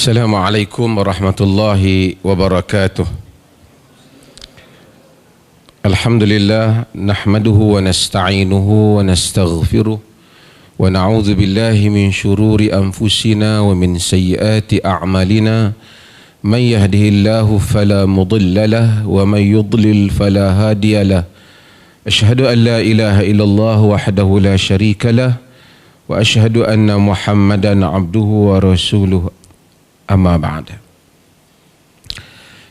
Assalamualaikum warahmatullahi wabarakatuh. Alhamdulillah nahmaduhu wa nasta'inuhu wa nastaghfiruh wa na'udzu billahi min syururi anfusina wa min sayyiati a'malina. Man yahdihillahu fala mudilla lahu wa man yudlil fala hadiya lahu. Asyhadu an la ilaha illallah wahdahu la syarika lahu wa asyhadu anna Muhammadan abduhu wa rasuluh. Amma ba'd.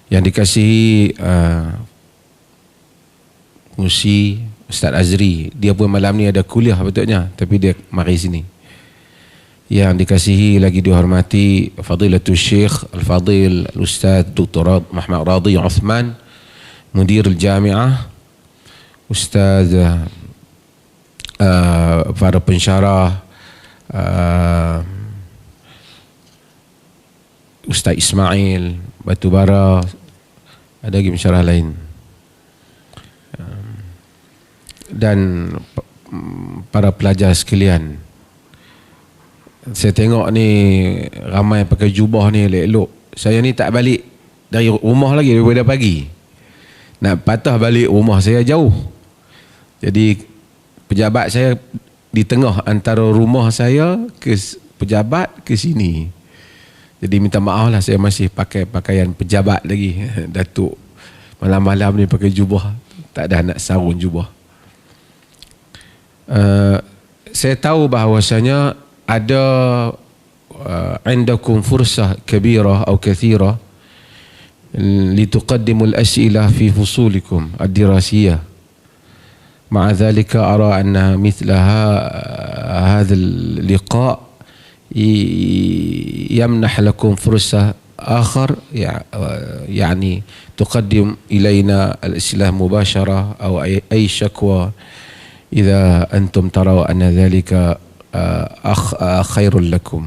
Yang dikasihi Musi Ustaz Azri, dia pun malam ni ada kuliah betulnya, tapi dia mari sini. Yang dikasihi lagi dihormati Fadilatul Syekh Al-Fadil Al-Ustaz Dr. Muhammad Radhi Uthman, Mudir Al-Jami'ah, Ustaz para pensyarah, Ustaz Ismail Batubara, ada lagi pensyarah lain, dan para pelajar sekalian. Saya tengok ni ramai pakai jubah ni elok-elok. Saya ni tak balik dari rumah lagi daripada pagi. Nak patah balik rumah saya jauh. Jadi pejabat saya di tengah antara rumah saya ke pejabat ke sini. Jadi minta maaf lah, saya masih pakai pakaian pejabat lagi. Datuk malam-malam ni pakai jubah, tak ada nak sarung jubah. Saya tahu bahawasanya ada indakum fursah kabirah atau kathirah lituqaddimul as'ilah fi fusulikum ad-dirasiyah. Ma'a dhalika ara anna mithlaha hadha al-liqa' يمنح لكم فرصة آخر يعني تقدم إلينا الإسلام مباشرة أو أي شكوى إذا أنتم تروا أن ذلك خير لكم.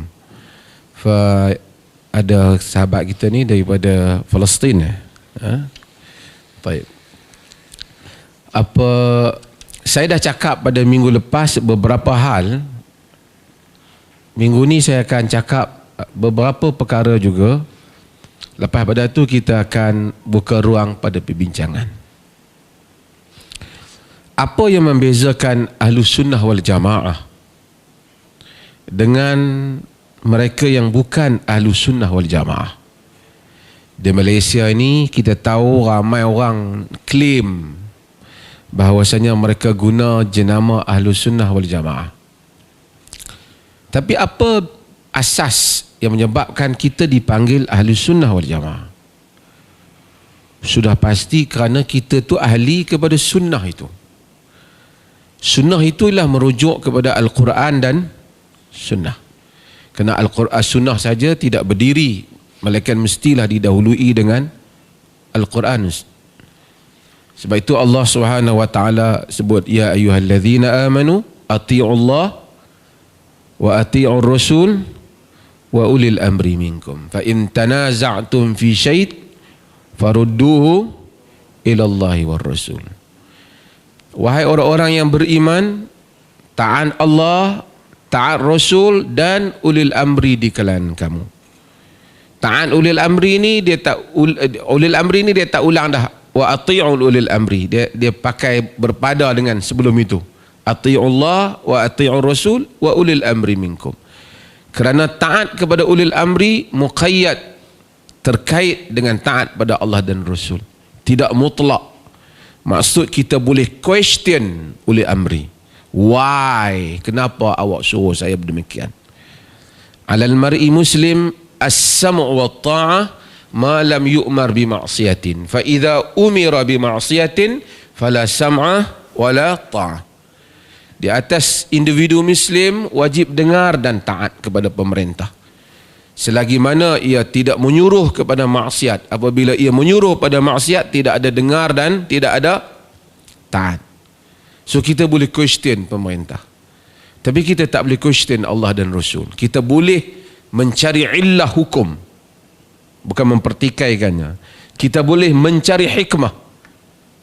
فأدا sahabat kita ni daripada Palestin. Baik. Apa saya dah cakap pada minggu lepas beberapa hal. Minggu ni saya akan cakap beberapa perkara juga. Lepas pada tu kita akan buka ruang pada perbincangan. Apa yang membezakan Ahlus Sunnah wal Jamaah dengan mereka yang bukan Ahlus Sunnah wal Jamaah? Di Malaysia ini kita tahu ramai orang klaim bahawasanya mereka guna jenama Ahlus Sunnah wal Jamaah. Tapi apa asas yang menyebabkan kita dipanggil Ahlus Sunnah wal Jamaah? Sudah pasti kerana kita tu ahli kepada sunnah itu. Sunnah itulah merujuk kepada Al-Quran dan sunnah. Kerana Al-Quran sunnah saja tidak berdiri, melainkan mestilah didahului dengan Al-Quran. Sebab itu Allah Subhanahu wa taala sebut, ya ayyuhallazina amanu atii'ullah wa ati'ur rasul wa ulil amri minkum fa in tanaza'tum fi syai' farudduhu ila Allahi war rasul. Wahai orang-orang yang beriman, taat Allah, taat Rasul dan ulil amri di kalangan kamu. Taat ulil amri ni dia tak ulang dah, wa ati'ul ulil amri, dia pakai berpada dengan sebelum itu. Ati'ullah wa ati'ur rasul wa ulil amri minkum. Kerana taat kepada ulil amri muqayyad, terkait dengan taat pada Allah dan Rasul, tidak mutlak. Maksud kita boleh question ulil amri. Why? Kenapa awak suruh saya demikian? Alal mar'i muslim as-sam'u wa ta'ah ma lam yu'mar bi ma'siyatin. Fa idza umira bi ma'siyatin fala sam'a wala ta'ah. Di atas individu Muslim wajib dengar dan taat kepada pemerintah, selagi mana ia tidak menyuruh kepada maksiat. Apabila ia menyuruh pada maksiat, tidak ada dengar dan tidak ada taat. So kita boleh question pemerintah, tapi kita tak boleh question Allah dan Rasul. Kita boleh mencari illah hukum, bukan mempertikaikannya. Kita boleh mencari hikmah,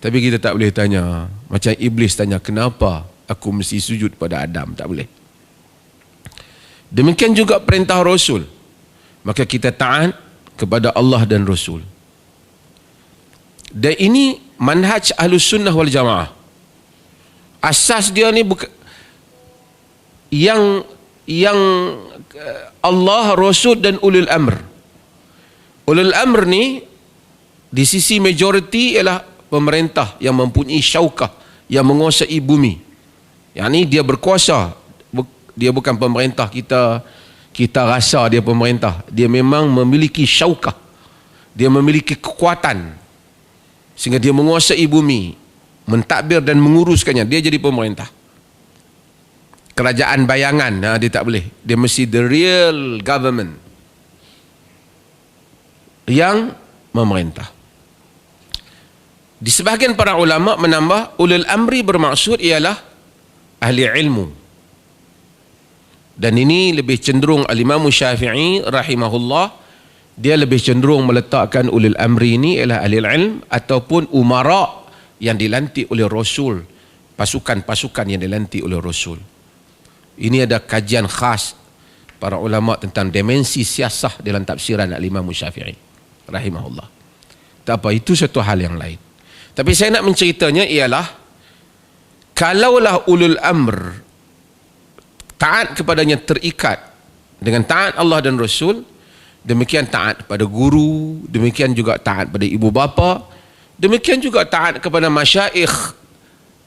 tapi kita tak boleh tanya macam iblis tanya, kenapa aku mesti sujud pada Adam? Tak boleh. Demikian juga perintah Rasul. maka kita taat kepada Allah dan Rasul. Dan ini manhaj Ahlus Sunnah wal Jamaah. Asas dia ni bukan yang Allah, Rasul dan ulul amr. Ulul amr ni di sisi majoriti ialah pemerintah yang mempunyai syaukah, yang menguasai bumi. Yang ni dia berkuasa. Dia bukan pemerintah kita rasa dia pemerintah. Dia memang memiliki syaukah. Dia memiliki kekuatan sehingga dia menguasai bumi, mentadbir dan menguruskannya. Dia jadi pemerintah. Kerajaan bayangan, dia tak boleh. Dia mesti the real government yang memerintah. Di sebahagian para ulama menambah, ulul amri bermaksud ialah ahli ilmu. Dan ini lebih cenderung al-Imam Syafi'i rahimahullah, dia lebih cenderung meletakkan ulul amri ini ialah ahli ilm ataupun umara yang dilantik oleh Rasul, pasukan-pasukan yang dilantik oleh Rasul. Ini ada kajian khas para ulama tentang dimensi siasah dalam tafsiran al-Imam Syafi'i rahimahullah. Tak apa, itu satu hal yang lain. Tapi saya nak menceritanya ialah, kalaulah ulul amr taat kepadanya terikat dengan taat Allah dan Rasul, demikian taat pada guru, demikian juga taat pada ibu bapa, demikian juga taat kepada masyaikh,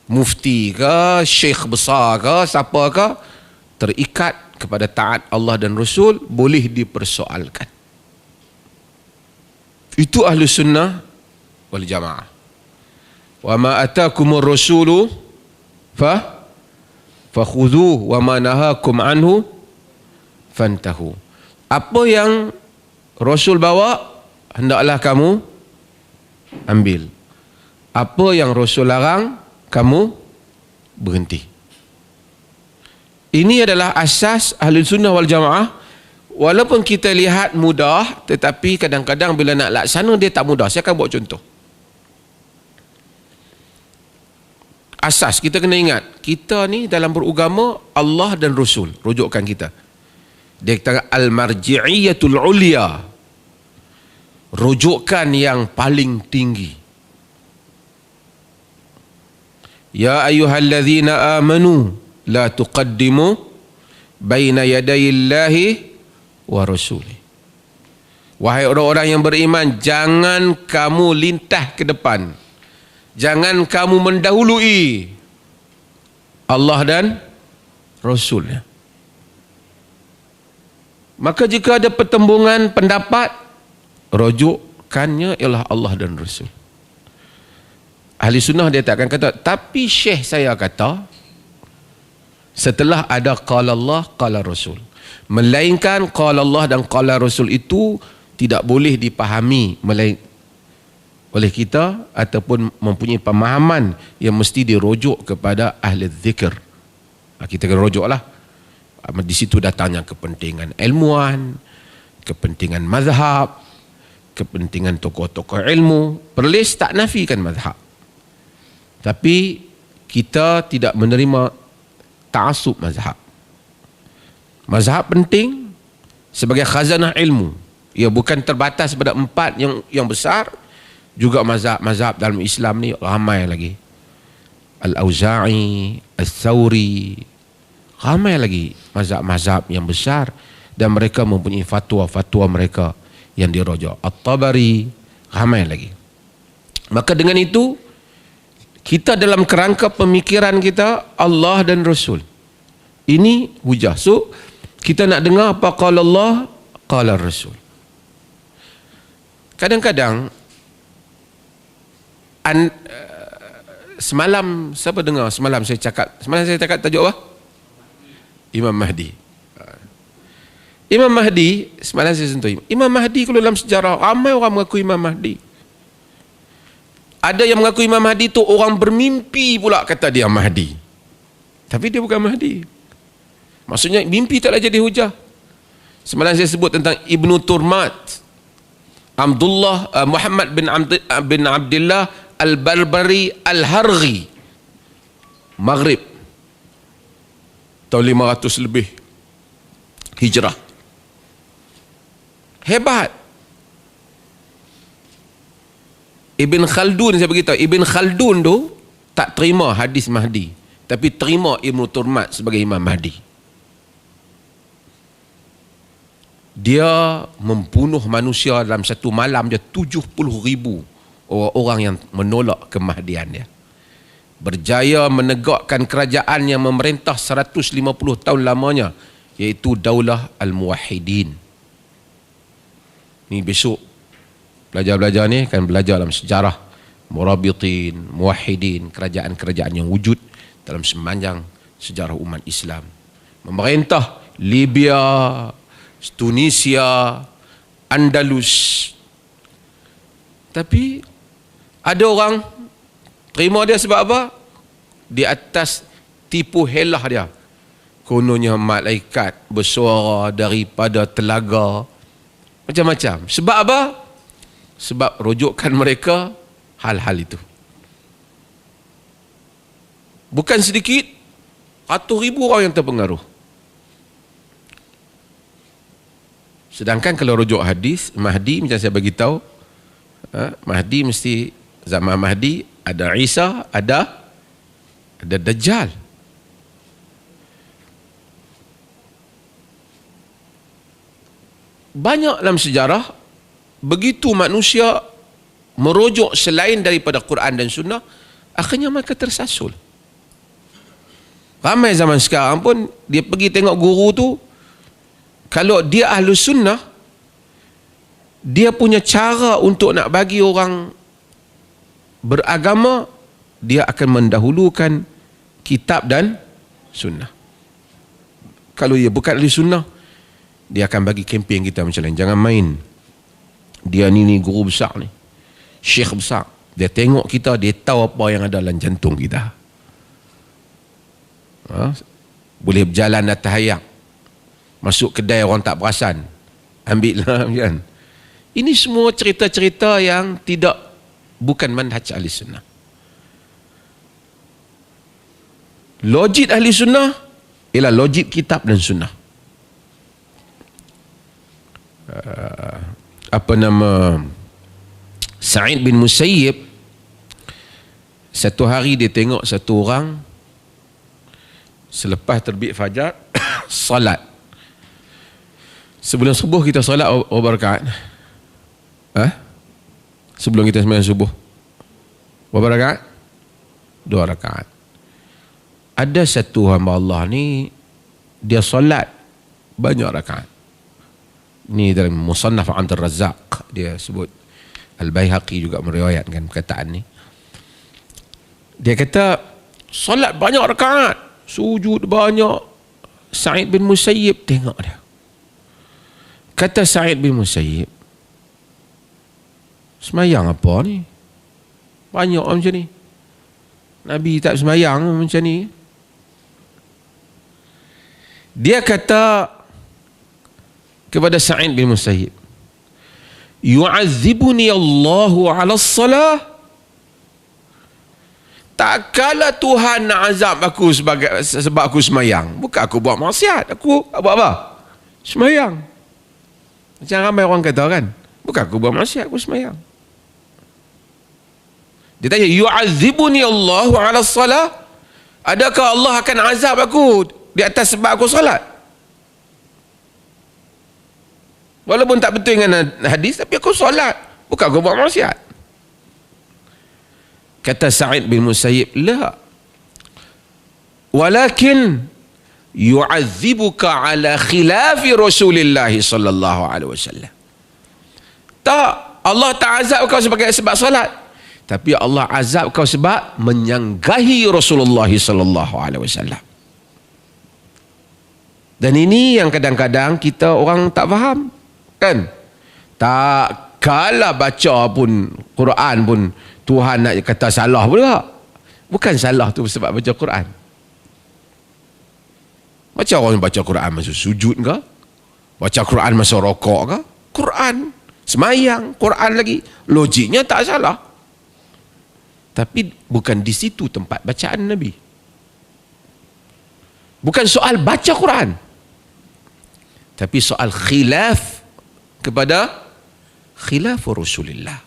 mufti ke, syekh besar ke, siapa ke, terikat kepada taat Allah dan Rasul, boleh dipersoalkan. Itu ahlu sunnah wal jamaah. Wa ma atakumur rasulu fakhudhuhu wa ma nahakum anhu fantahu. Apa yang Rasul bawa, hendaklah kamu ambil. Apa yang Rasul larang, kamu berhenti. Ini adalah asas ahli sunnah wal jamaah. Walaupun kita lihat mudah, tetapi kadang-kadang bila nak laksana dia tak mudah. Saya akan buat contoh. Asas kita kena ingat, kita ni dalam beragama Allah dan Rasul, rujukan kita. Dia kata al-marji'iyatul ulia, rujukan yang paling tinggi. Ya ayyuhalladzina amanu la tuqaddimu baina yadayillahi wa rasuli. Wahai orang-orang yang beriman, jangan kamu lintah ke depan, jangan kamu mendahului Allah dan Rasulnya. Maka jika ada pertembungan pendapat, rujukannya ialah Allah dan Rasul. Ahli sunnah dia tak akan kata, tapi syekh saya kata, setelah ada qala Allah, qala Rasul. Melainkan qala Allah dan qala Rasul itu tidak boleh dipahami oleh kita ataupun mempunyai pemahaman yang mesti dirujuk kepada ahli zikr. Kita kena rujuklah. Di situ datangnya kepentingan ilmuwan, kepentingan mazhab, kepentingan tokoh-tokoh ilmu. Perlis tak nafikan mazhab, tapi kita tidak menerima ta'assub mazhab. Mazhab penting sebagai khazanah ilmu. Ia bukan terbatas pada 4 yang besar. Juga mazhab dalam Islam ni ramai lagi. Al-Auza'i, Al-Thawri, ramai lagi mazhab-mazhab yang besar, dan mereka mempunyai fatwa-fatwa mereka yang dirujuk. At-Tabari, ramai lagi. Maka dengan itu, kita dalam kerangka pemikiran kita Allah dan Rasul. Ini hujah. So, kita nak dengar apa qala Allah, qala Rasul. Kadang-kadang semalam siapa dengar? Semalam saya cakap tajuk apa? Imam Mahdi. Imam Mahdi, semalam saya sentuh. Imam Mahdi kalau dalam sejarah ramai orang mengaku Imam Mahdi. Ada yang mengaku Imam Mahdi tu orang bermimpi pula kata dia Mahdi. Tapi dia bukan Mahdi. Maksudnya mimpi taklah jadi hujah. Semalam saya sebut tentang Ibnu Turmat, Muhammad bin Abdullah Al-Barbari Al-Harghi, Maghrib, tahun 500 lebih Hijrah. Hebat. Ibn Khaldun, saya beritahu, Ibn Khaldun tu tak terima hadis Mahdi, tapi terima Ibn Turmat sebagai Imam Mahdi. Dia membunuh manusia dalam satu malam dia 70,000 orang yang menolak kemahdian dia. Berjaya menegakkan kerajaan yang memerintah 150 tahun lamanya, iaitu Daulah Al-Muwahhidin. Ni besok belajar-belajar ni akan belajar dalam sejarah Murabitin, Muwahhidin, kerajaan-kerajaan yang wujud dalam sepanjang sejarah umat Islam. Memerintah Libya, Tunisia, Andalus. Tapi ada orang terima dia sebab apa? Di atas tipu helah dia. Kononnya malaikat bersuara daripada telaga. Macam-macam. Sebab apa? Sebab rujukan mereka hal-hal itu. Bukan sedikit, ratus ribu orang yang terpengaruh. Sedangkan kalau rujuk hadis Mahdi, macam saya bagi tahu, Mahdi mesti zaman Mahdi ada Isa, ada Dajjal. Banyak dalam sejarah begitu manusia merujuk selain daripada Quran dan Sunnah, akhirnya mereka tersasul. Ramai zaman sekarang pun dia pergi tengok guru tu, kalau dia ahlu sunnah, dia punya cara untuk nak bagi orang beragama, dia akan mendahulukan kitab dan sunnah. Kalau dia bukan ahli sunnah, dia akan bagi kempen kita macam lain. Jangan main. Dia ni guru besar ni, syekh besar. Dia tengok kita, dia tahu apa yang ada dalam jantung kita. Boleh berjalan atas ayak, masuk kedai orang tak perasan, ambil lah kan. Ini semua cerita-cerita yang bukan manhaj ahli sunnah. Logik ahli sunnah ialah logik kitab dan sunnah. Sa'id bin Musayyib, satu hari dia tengok satu orang selepas terbit fajar salat. Sebelum subuh kita salat berapa rakaat? Sebelum kita sembahyang subuh berapa rakaat? 2 rakaat. Ada satu hamba Allah ni, dia salat banyak rakaat. Ni dalam Musannaf Abdul Razzaq dia sebut. Al-Baihaqi juga meriwayatkan perkataan ni. Dia kata salat banyak rakaat, sujud banyak. Sa'id bin Musayyib tengok dia. Kata Sa'id bin Musayyib, semayang apa ni? Banyak macam ni. Nabi tak semayang macam ni. Dia kata kepada Sa'id bin Musayyib, yu'adzibuni Allahu ala salah. Tak kala Tuhan nak azab aku sebab aku semayang. Bukan aku buat maksiat, aku buat apa? Semayang. Macam ramai orang kata kan, bukan aku buat maksiat, aku semayang. Dia tanya, yu'adzibuni Allahu ala salah, adakah Allah akan azab aku di atas sebab aku salat? Walaupun tak betul dengan hadis, tapi aku solat, bukan aku buat maksiat. Kata Sa'id bin Musayyib, la, walakin yu'adzibuka ala khilafi Rasulillah sallallahu alaihi wasallam. Tak, Allah tak azab kau sebab solat, tapi Allah azab kau sebab menyanggahi Rasulullah sallallahu alaihi wasallam. Dan ini yang kadang-kadang kita orang tak faham. Kan? Tak kala baca pun Quran pun Tuhan nak kata salah pula. Bukan salah tu sebab baca Quran. Macam orang baca Quran masa sujud ke? Baca Quran masa rokok ke? Quran, semayang, Quran lagi. Logiknya tak salah. Tapi bukan di situ tempat bacaan Nabi. Bukan soal baca Quran, tapi soal khilaf kepada khilafur Rasulillah,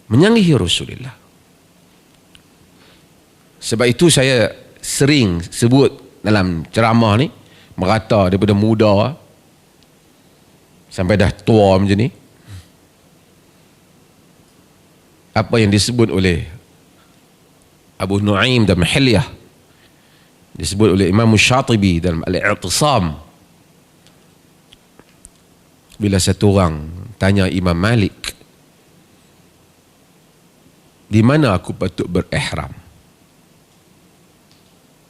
menyangsihi Rasulullah. Sebab itu saya sering sebut dalam ceramah ni, merata daripada muda sampai dah tua macam ni, apa yang disebut oleh Abu Nu'aim dalam Hilyah, disebut oleh Imam Syatibi dalam Al-I'tisam. Bila satu orang tanya Imam Malik, di mana aku patut berihram?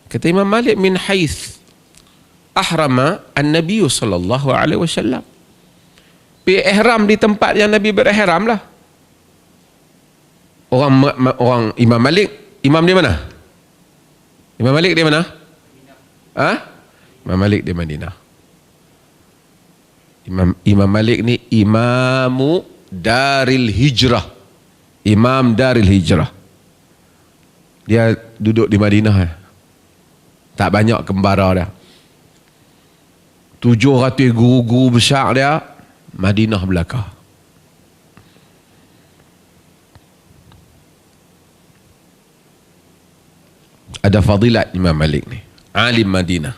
Kata Imam Malik, min haith ahrama an-Nabi sallallahu alaihi wasallam. Ihram di tempat yang Nabi berihram lah. Orang Imam Malik, imam di mana? Imam Malik di mana? Imam Malik di Madinah. Imam Malik ni imamu Daril Hijrah. Imam Daril Hijrah. Dia duduk di Madinah. Tak banyak kembara dia. 700 guru-guru besar dia Madinah belaka. Ada fadilat Imam Malik ni, alim Madinah.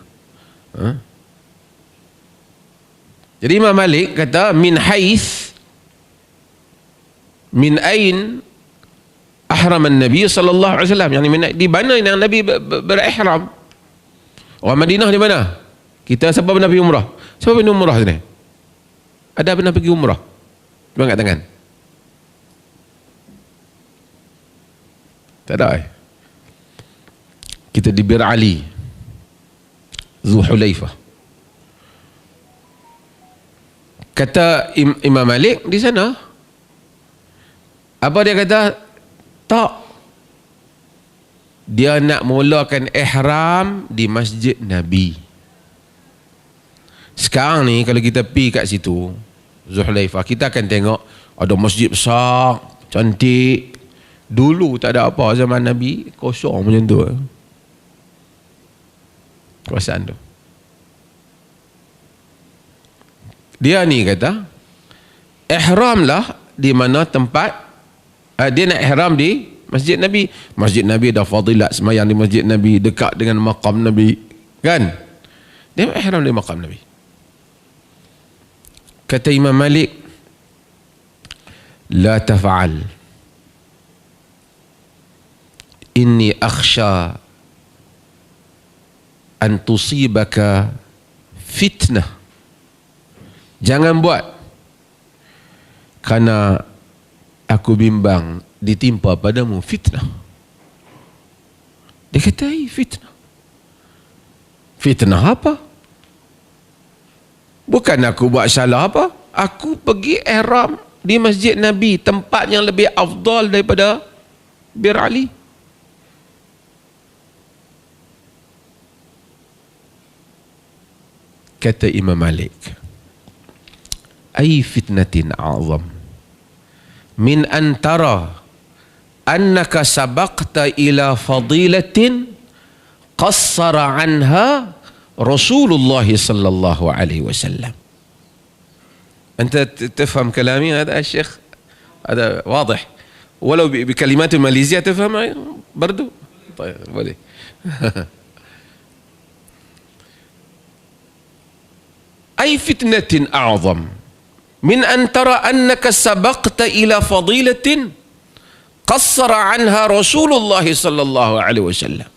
Jadi Imam Malik kata, min haith, min ain ahram an-Nabi sallallahu alaihi wasallam, yani di mana yang Nabi berihram. Orang Madinah di mana? Kita siapa pernah pergi umrah? Siapa pergi umrah sini? Ada pernah pergi umrah? Cuba angkat tangan. Tak ada. Kita di Bir Ali, Zulhulaifah. Kata Imam Malik di sana, apa dia kata? Tak. Dia nak mulakan ihram di Masjid Nabi. Sekarang ni kalau kita pergi kat situ Zulhulaifah, kita akan tengok ada masjid besar, cantik. Dulu tak ada apa, zaman Nabi kosong macam tu. Kawasan tu. Dia ni kata, ihramlah di mana tempat dia nak ihram di Masjid Nabi. Masjid Nabi ada fadilat, semayang di Masjid Nabi, dekat dengan maqam Nabi, kan? Dia ihram di maqam Nabi. Kata Imam Malik, la taf'al, inni akhsha an tusibaka fitnah. Jangan buat, kerana aku bimbang ditimpa padamu fitnah. Dia kata, fitnah. Fitnah apa? Bukan aku buat salah apa. Aku pergi ihram di Masjid Nabi, tempat yang lebih afdal daripada Bir Ali. Kata Imam Malik, ay fitnatin a'zam min antara annaka sabaqta ila fadilatin qassara anha Rasulullah sallallahu alaihi wasallam. Anta tafham kalami hada الشيخ؟ هذا واضح ولو بكلمات ماليزية تفهم برضو؟ طيب boleh. أي فتنة أعظم من أن ترى أنك سبقت إلى فضيلة قصر عنها رسول الله صلى الله عليه وسلم.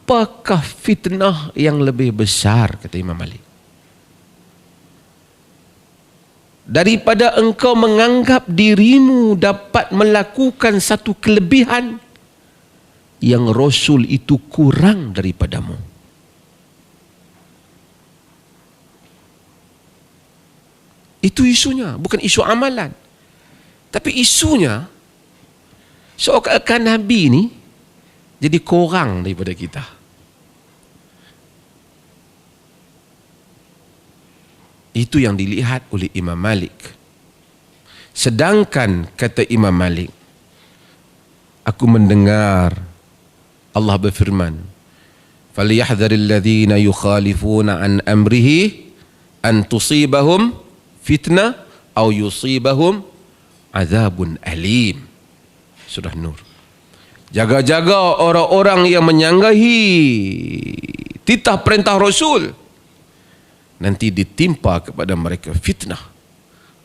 Apakah fitnah yang lebih besar, kata Imam Malik, daripada engkau menganggap dirimu dapat melakukan satu kelebihan yang Rasul itu kurang daripadamu. Itu isunya, bukan isu amalan. Tapi isunya seakan-akan Nabi ni jadi kurang daripada kita. Itu yang dilihat oleh Imam Malik. Sedangkan kata Imam Malik, aku mendengar Allah berfirman, falyahdharil ladzina yukhalifuna an amrihi an tusibahum fitnah aw yusibahum azabun alim. Surah Nur. Jaga-jaga orang-orang yang menyanggahi titah perintah Rasul, nanti ditimpa kepada mereka fitnah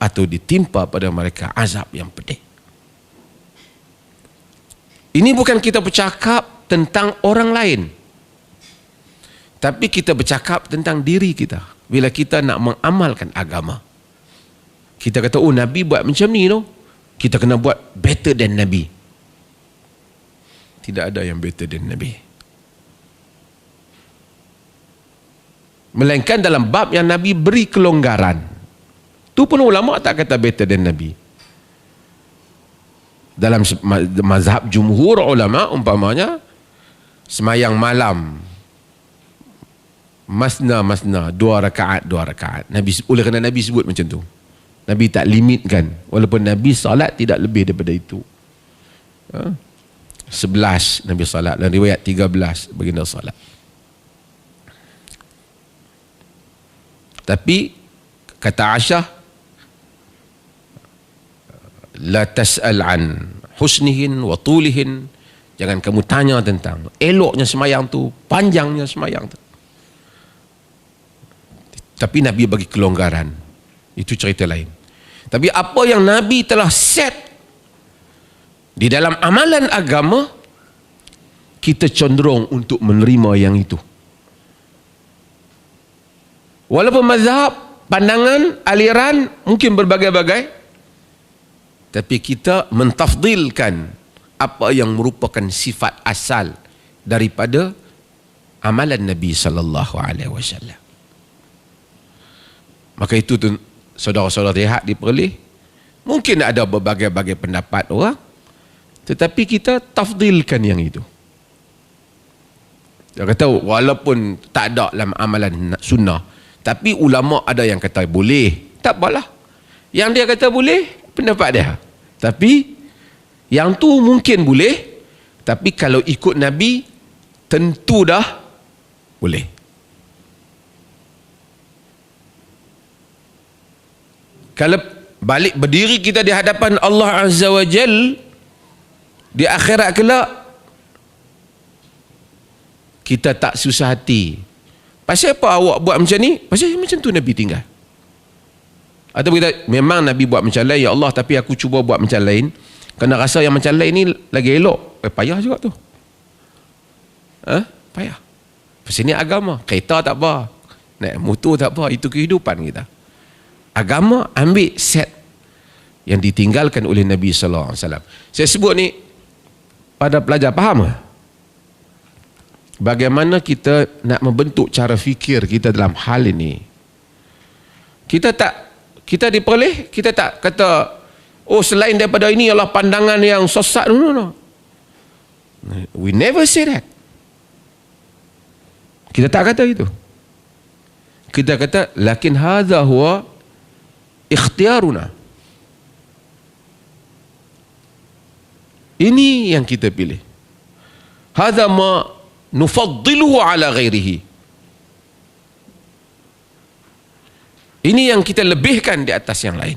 atau ditimpa pada mereka azab yang pedih. Ini bukan kita bercakap tentang orang lain, tapi kita bercakap tentang diri kita. Bila kita nak mengamalkan agama, kita kata, oh Nabi buat macam ni no, kita kena buat better than Nabi. Tidak ada yang better than Nabi, melainkan dalam bab yang Nabi beri kelonggaran. Tu pun ulama tak kata better than Nabi. Dalam mazhab jumhur ulama, umpamanya semayang malam masna 2 rakaat Nabi, oleh kerana Nabi sebut macam tu, Nabi tak limitkan, walaupun Nabi salat tidak lebih daripada itu. 11 Nabi salat, dan riwayat 13 baginda salat. Tapi kata Aisyah, la tas'al an husnihin wa tulihin, jangan kamu tanya tentang eloknya semayang tu, panjangnya semayang tu. Tapi Nabi bagi kelonggaran, itu cerita lain. Tapi apa yang Nabi telah set di dalam amalan agama, kita cenderung untuk menerima yang itu. Walaupun mazhab, pandangan, aliran mungkin berbagai-bagai, tapi kita mentafdilkan apa yang merupakan sifat asal daripada amalan Nabi sallallahu alaihi wasallam. Maka itu tu, saudara-saudara lihat di Perlis, mungkin ada berbagai-bagai pendapat orang, tetapi kita tafdilkan yang itu. Dia kata walaupun tak ada dalam amalan sunnah, tapi ulama ada yang kata boleh, tak apalah. Yang dia kata boleh, pendapat dia. Tapi yang tu mungkin boleh, tapi kalau ikut Nabi tentu dah boleh. Kalau balik berdiri kita di hadapan Allah Azza wa Jal di akhirat kelak, kita tak susah hati. Pasal apa awak buat macam ni? Pasal macam tu Nabi tinggal. Atau kita memang Nabi buat macam lain, ya Allah, tapi aku cuba buat macam lain, kerana rasa yang macam lain ni lagi elok. Payah juga tu. Payah. Pasal ni agama. Kereta tak apa, naik motor tak apa, itu kehidupan kita. Agama ambil set yang ditinggalkan oleh Nabi sallallahu alaihi wasallam. Saya sebut ni pada pelajar, faham ke? Bagaimana kita nak membentuk cara fikir kita dalam hal ini. Kita di Perlis, kita tak kata, oh selain daripada ini ialah pandangan yang sesat. No. We never say that. Kita tak kata itu. Kita kata, lakin hadha huwa ikhtiaruna. Ini yang kita pilih. Hadha ma nufaddiluhu ala ghairihi. Ini yang kita lebihkan di atas yang lain.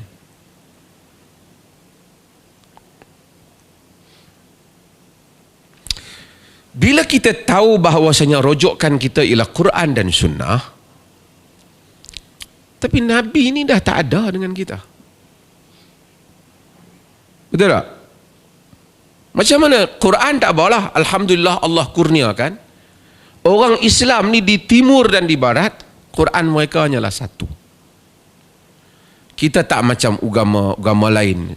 Bila kita tahu bahawasanya rujukan kita ialah Quran dan Sunnah, tapi Nabi ini dah tak ada dengan kita. Betul tak? Macam mana Quran tak apalah, alhamdulillah Allah kurniakan. Orang Islam ni di timur dan di barat, Quran mereka hanyalah satu. Kita tak macam agama lain.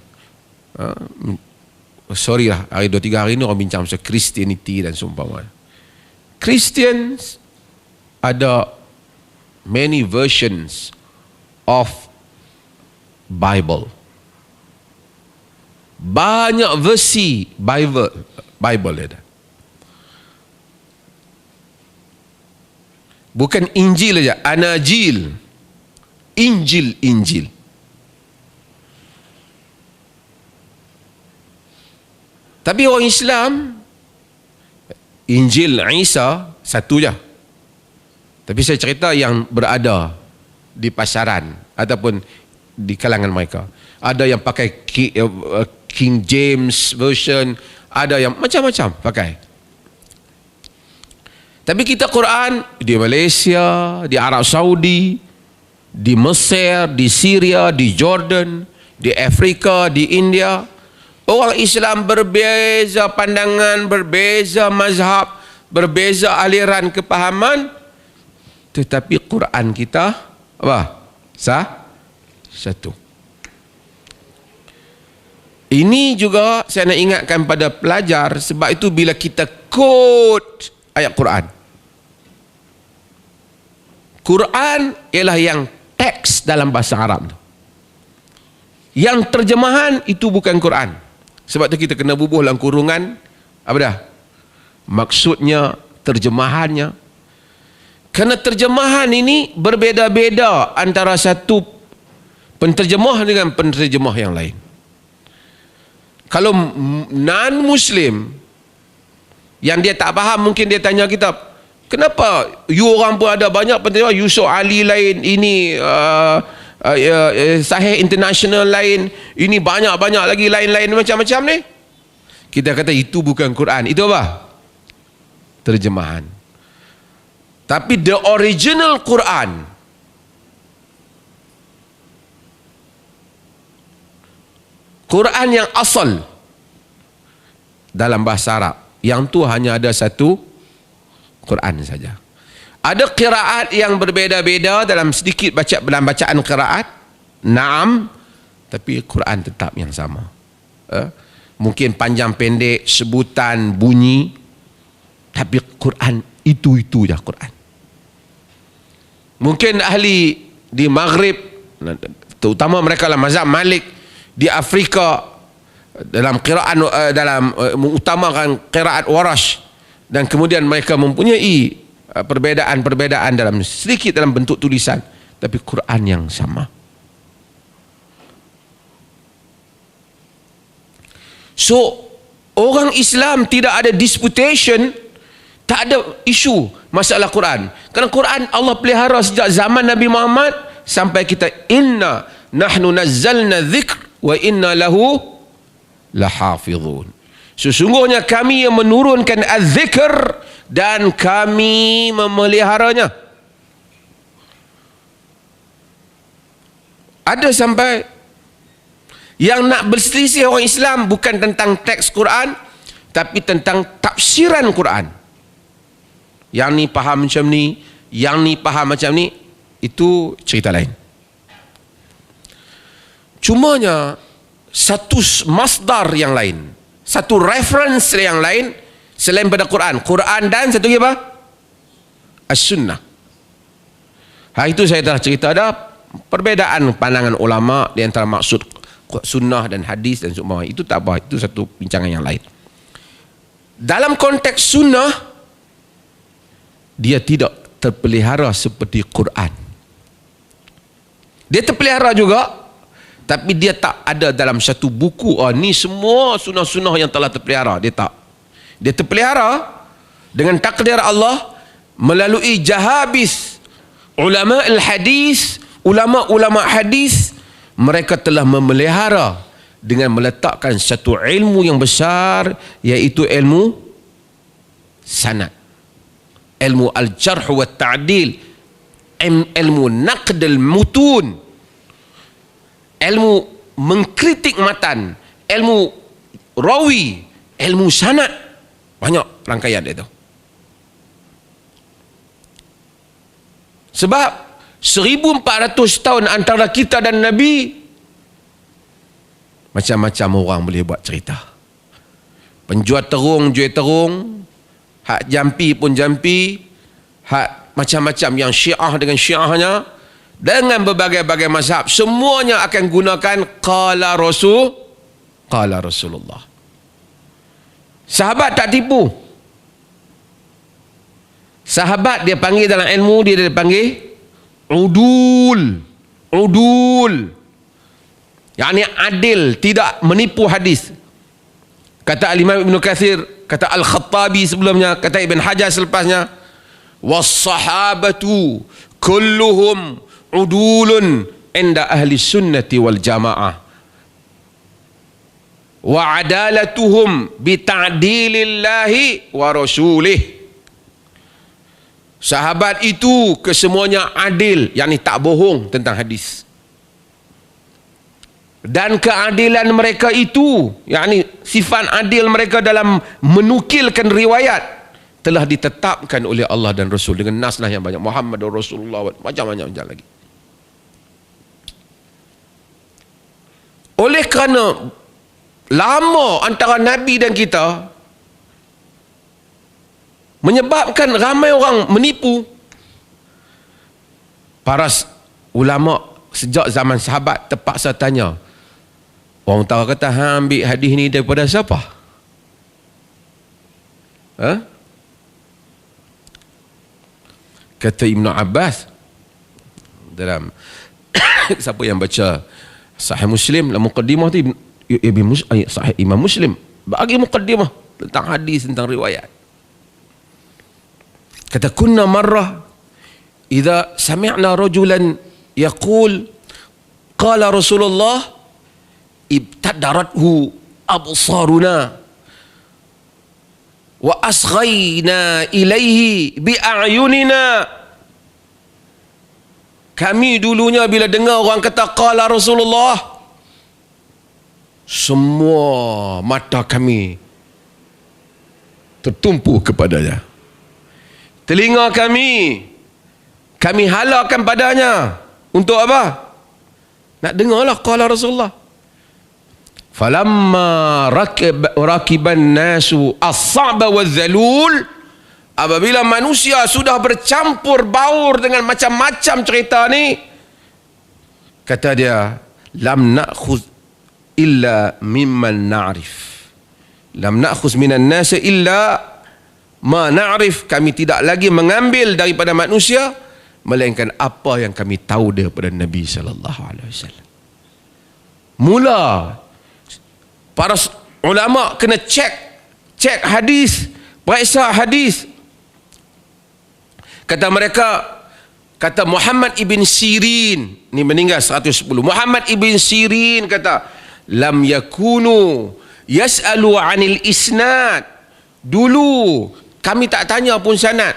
Sorry lah, hari 2-3 hari ni orang bincang pasal Christianity dan seumpama. Christians ada many versions of Bible. Banyak versi Bible ada. Bukan Injil aja, Anajil, Injil. Tapi orang Islam, Injil Isa satu je, Tapi saya cerita yang berada di pasaran ataupun di kalangan mereka. Ada yang pakai King James version, ada yang macam-macam pakai. Tapi kita Quran di Malaysia, di Arab Saudi, di Mesir, di Syria, di Jordan, di Afrika, di India, orang Islam berbeza pandangan, berbeza mazhab, berbeza aliran kepahaman, tetapi Quran kita apa? Satu. Ini juga saya nak ingatkan pada pelajar, sebab itu bila kita quote ayat Quran, Quran ialah yang teks dalam bahasa Arab. Yang terjemahan itu bukan Quran. Sebab itu kita kena bubuh dalam kurungan apa dah? Maksudnya, terjemahannya. Kerana terjemahan ini berbeza-beza antara satu penterjemah dengan penterjemah yang lain. Kalau non-Muslim yang dia tak faham, mungkin dia tanya kita, kenapa you orang pun ada banyak penterjemah, Yusuf Ali lain, ini Sahih International lain, ini banyak-banyak lagi lain-lain macam-macam ni. Kita kata itu bukan Quran. Itu apa? Terjemahan. Tapi the original Quran, Quran yang asal dalam bahasa Arab, yang tu hanya ada satu Quran saja. Ada qiraat yang berbeza-beza dalam sedikit dalam bacaan qiraat, naam, tapi Quran tetap yang sama. Mungkin panjang pendek sebutan bunyi, tapi Quran itu dah Quran. Mungkin ahli di Maghrib, terutama mereka dalam mazhab Malik, di Afrika dalam qiraat mengutamakan qiraat Warash, dan kemudian mereka mempunyai perbezaan-perbezaan dalam sedikit dalam bentuk tulisan, tapi Quran yang sama. So orang Islam tidak ada disputation, tak ada isu masalah Quran. Kerana Quran Allah pelihara sejak zaman Nabi Muhammad sampai kita, inna nahnu nazzalna dzikr wa inna lahu lahafizun. Sesungguhnya kami yang menurunkan az-zikr dan kami memeliharanya. Ada sampai yang nak berselisih orang Islam bukan tentang teks Quran, tapi tentang tafsiran Quran. Yang ni faham macam ni, yang ni faham macam ni, itu cerita lain. Cumanya satu masdar yang lain, satu reference yang lain selain pada Quran. Quran dan satu lagi apa? As-Sunnah. Itu saya telah cerita, ada perbezaan pandangan ulama di antara maksud sunnah dan hadis dan semua. Itu tak apa, itu satu bincangan yang lain. Dalam konteks sunnah, dia tidak terpelihara seperti Quran. Dia terpelihara juga, tapi dia tak ada dalam satu buku. Ni semua sunnah-sunnah yang telah terpelihara. Dia tak. Dia terpelihara dengan takdir Allah melalui jahabis ulama al-hadis, ulama-ulama hadis. Mereka telah memelihara dengan meletakkan satu ilmu yang besar, iaitu ilmu sanad, ilmu al-jarh wa ta'dil, ilmu naqd al-mutun, ilmu mengkritik matan, ilmu rawi, ilmu sanad. Banyak rangkaian dia tu. Sebab 1400 tahun antara kita dan Nabi, macam-macam orang boleh buat cerita. Penjual terung jual terung, hak jampi pun jampi, hak macam-macam yang Syiah dengan Syiahnya, dengan berbagai-bagai mazhab, semuanya akan gunakan qala Rasulullah. Sahabat tak tipu. Sahabat dia panggil dalam ilmu dia panggil udul, yakni adil, tidak menipu hadis. Kata Al-Imam Ibn Kathir, kata Al-Khattabi sebelumnya, kata Ibn Hajar selepasnya, was-sahabatu kulluhum udulun inda ahli sunnati wal jamaah wa adalatuhum bi ta'dilillahi wa rasulih. Sahabat itu kesemuanya adil, yakni tak bohong tentang hadis. Dan keadilan mereka itu, yakni sifat adil mereka dalam menukilkan riwayat, telah ditetapkan oleh Allah dan Rasul dengan naslah yang banyak. Muhammad Rasulullah, macam-macam lagi. Oleh kerana lama antara Nabi dan kita, menyebabkan ramai orang menipu. Para ulama sejak zaman sahabat terpaksa tanya, orang tahu kata, hang ambil hadis ni daripada siapa? Ha? Kata Ibn Abbas dalam siapa yang baca Sahih Muslim, dalam muqaddimah tu Sahih Imam Muslim bagi muqaddimah tentang hadis, tentang riwayat. Kata, kunna marrah idza sami'na rajulan yaqul qala Rasulullah ibtadarathu absaruna wa asghayna ilaihi bi a'yunina. Kami dulunya bila dengar orang kata qala Rasulullah, semua mata kami tertumpu kepadanya. Telinga kami halalkan padanya. Untuk apa? Nak dengarlah qala Rasulullah. Falamma rakiban nasu as-sa'ba waz-zalul, apabila manusia sudah bercampur baur dengan macam-macam cerita ni, kata dia, lam na'khudh illa mimman na'rif. Lam na'khudh minan nas illa ma na'rif. Kami tidak lagi mengambil daripada manusia melainkan apa yang kami tahu daripada Nabi sallallahu alaihi wasallam. Mula para ulama kena cek hadis, periksa hadis. Kata mereka, kata Muhammad ibn Sirin, ni meninggal 110. Muhammad ibn Sirin kata, lam yakunu yas'alu 'anil isnad. Dulu kami tak tanya pun sanad.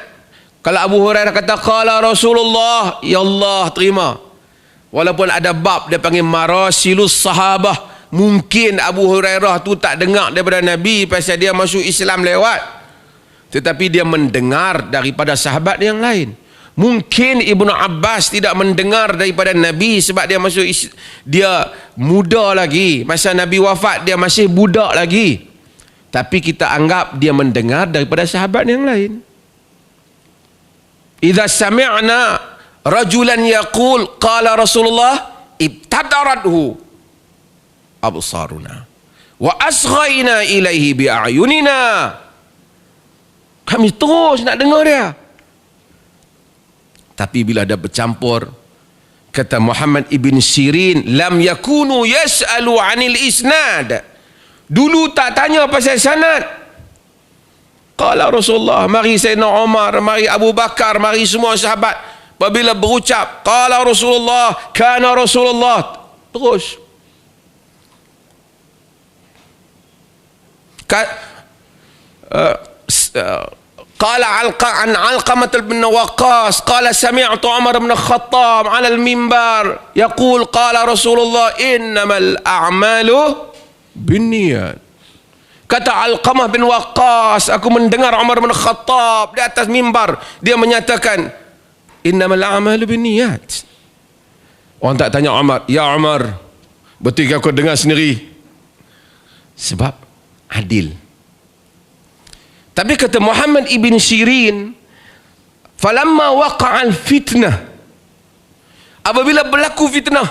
Kalau Abu Hurairah kata qala Rasulullah, ya Allah terima. Walaupun ada bab dia panggil marasilus sahabah, mungkin Abu Hurairah tu tak dengar daripada Nabi pasal dia masuk Islam lewat, tetapi dia mendengar daripada sahabat yang lain. Mungkin Ibnu Abbas tidak mendengar daripada Nabi sebab dia masuk dia muda lagi, masa Nabi wafat dia masih budak lagi, tapi kita anggap dia mendengar daripada sahabat yang lain. Idza sami'na rajulan yaqul qala Rasulullah ibtadarathu absaruna wa asghayna ilaihi bi a'yunina. Kami terus nak dengar dia. Tapi bila ada bercampur, kata Muhammad ibn Sirin, lam yakunu yas'alu 'anil isnad. Dulu tak tanya pasal sanad. Qala Rasulullah, mari Sayyidina Umar, mari Abu Bakar, mari semua sahabat, apabila berucap qala Rasulullah, kana Rasulullah, terus qala an Alqamah bin Waqqas qala sami'tu Umar bin Khattab 'ala al-minbar yaqul qala Rasulullah innamal a'malu binniyat. Kata Alqamah bin Waqqas, aku mendengar Umar bin Khattab di atas mimbar, dia menyatakan innamal a'malu binniyat. Orang tak tanya Umar, ya Umar, betul ke aku dengar sendiri? Sebab adil. Tapi kata Muhammad ibn Sirin, falamma waqa'al fitnah, apabila berlaku fitnah,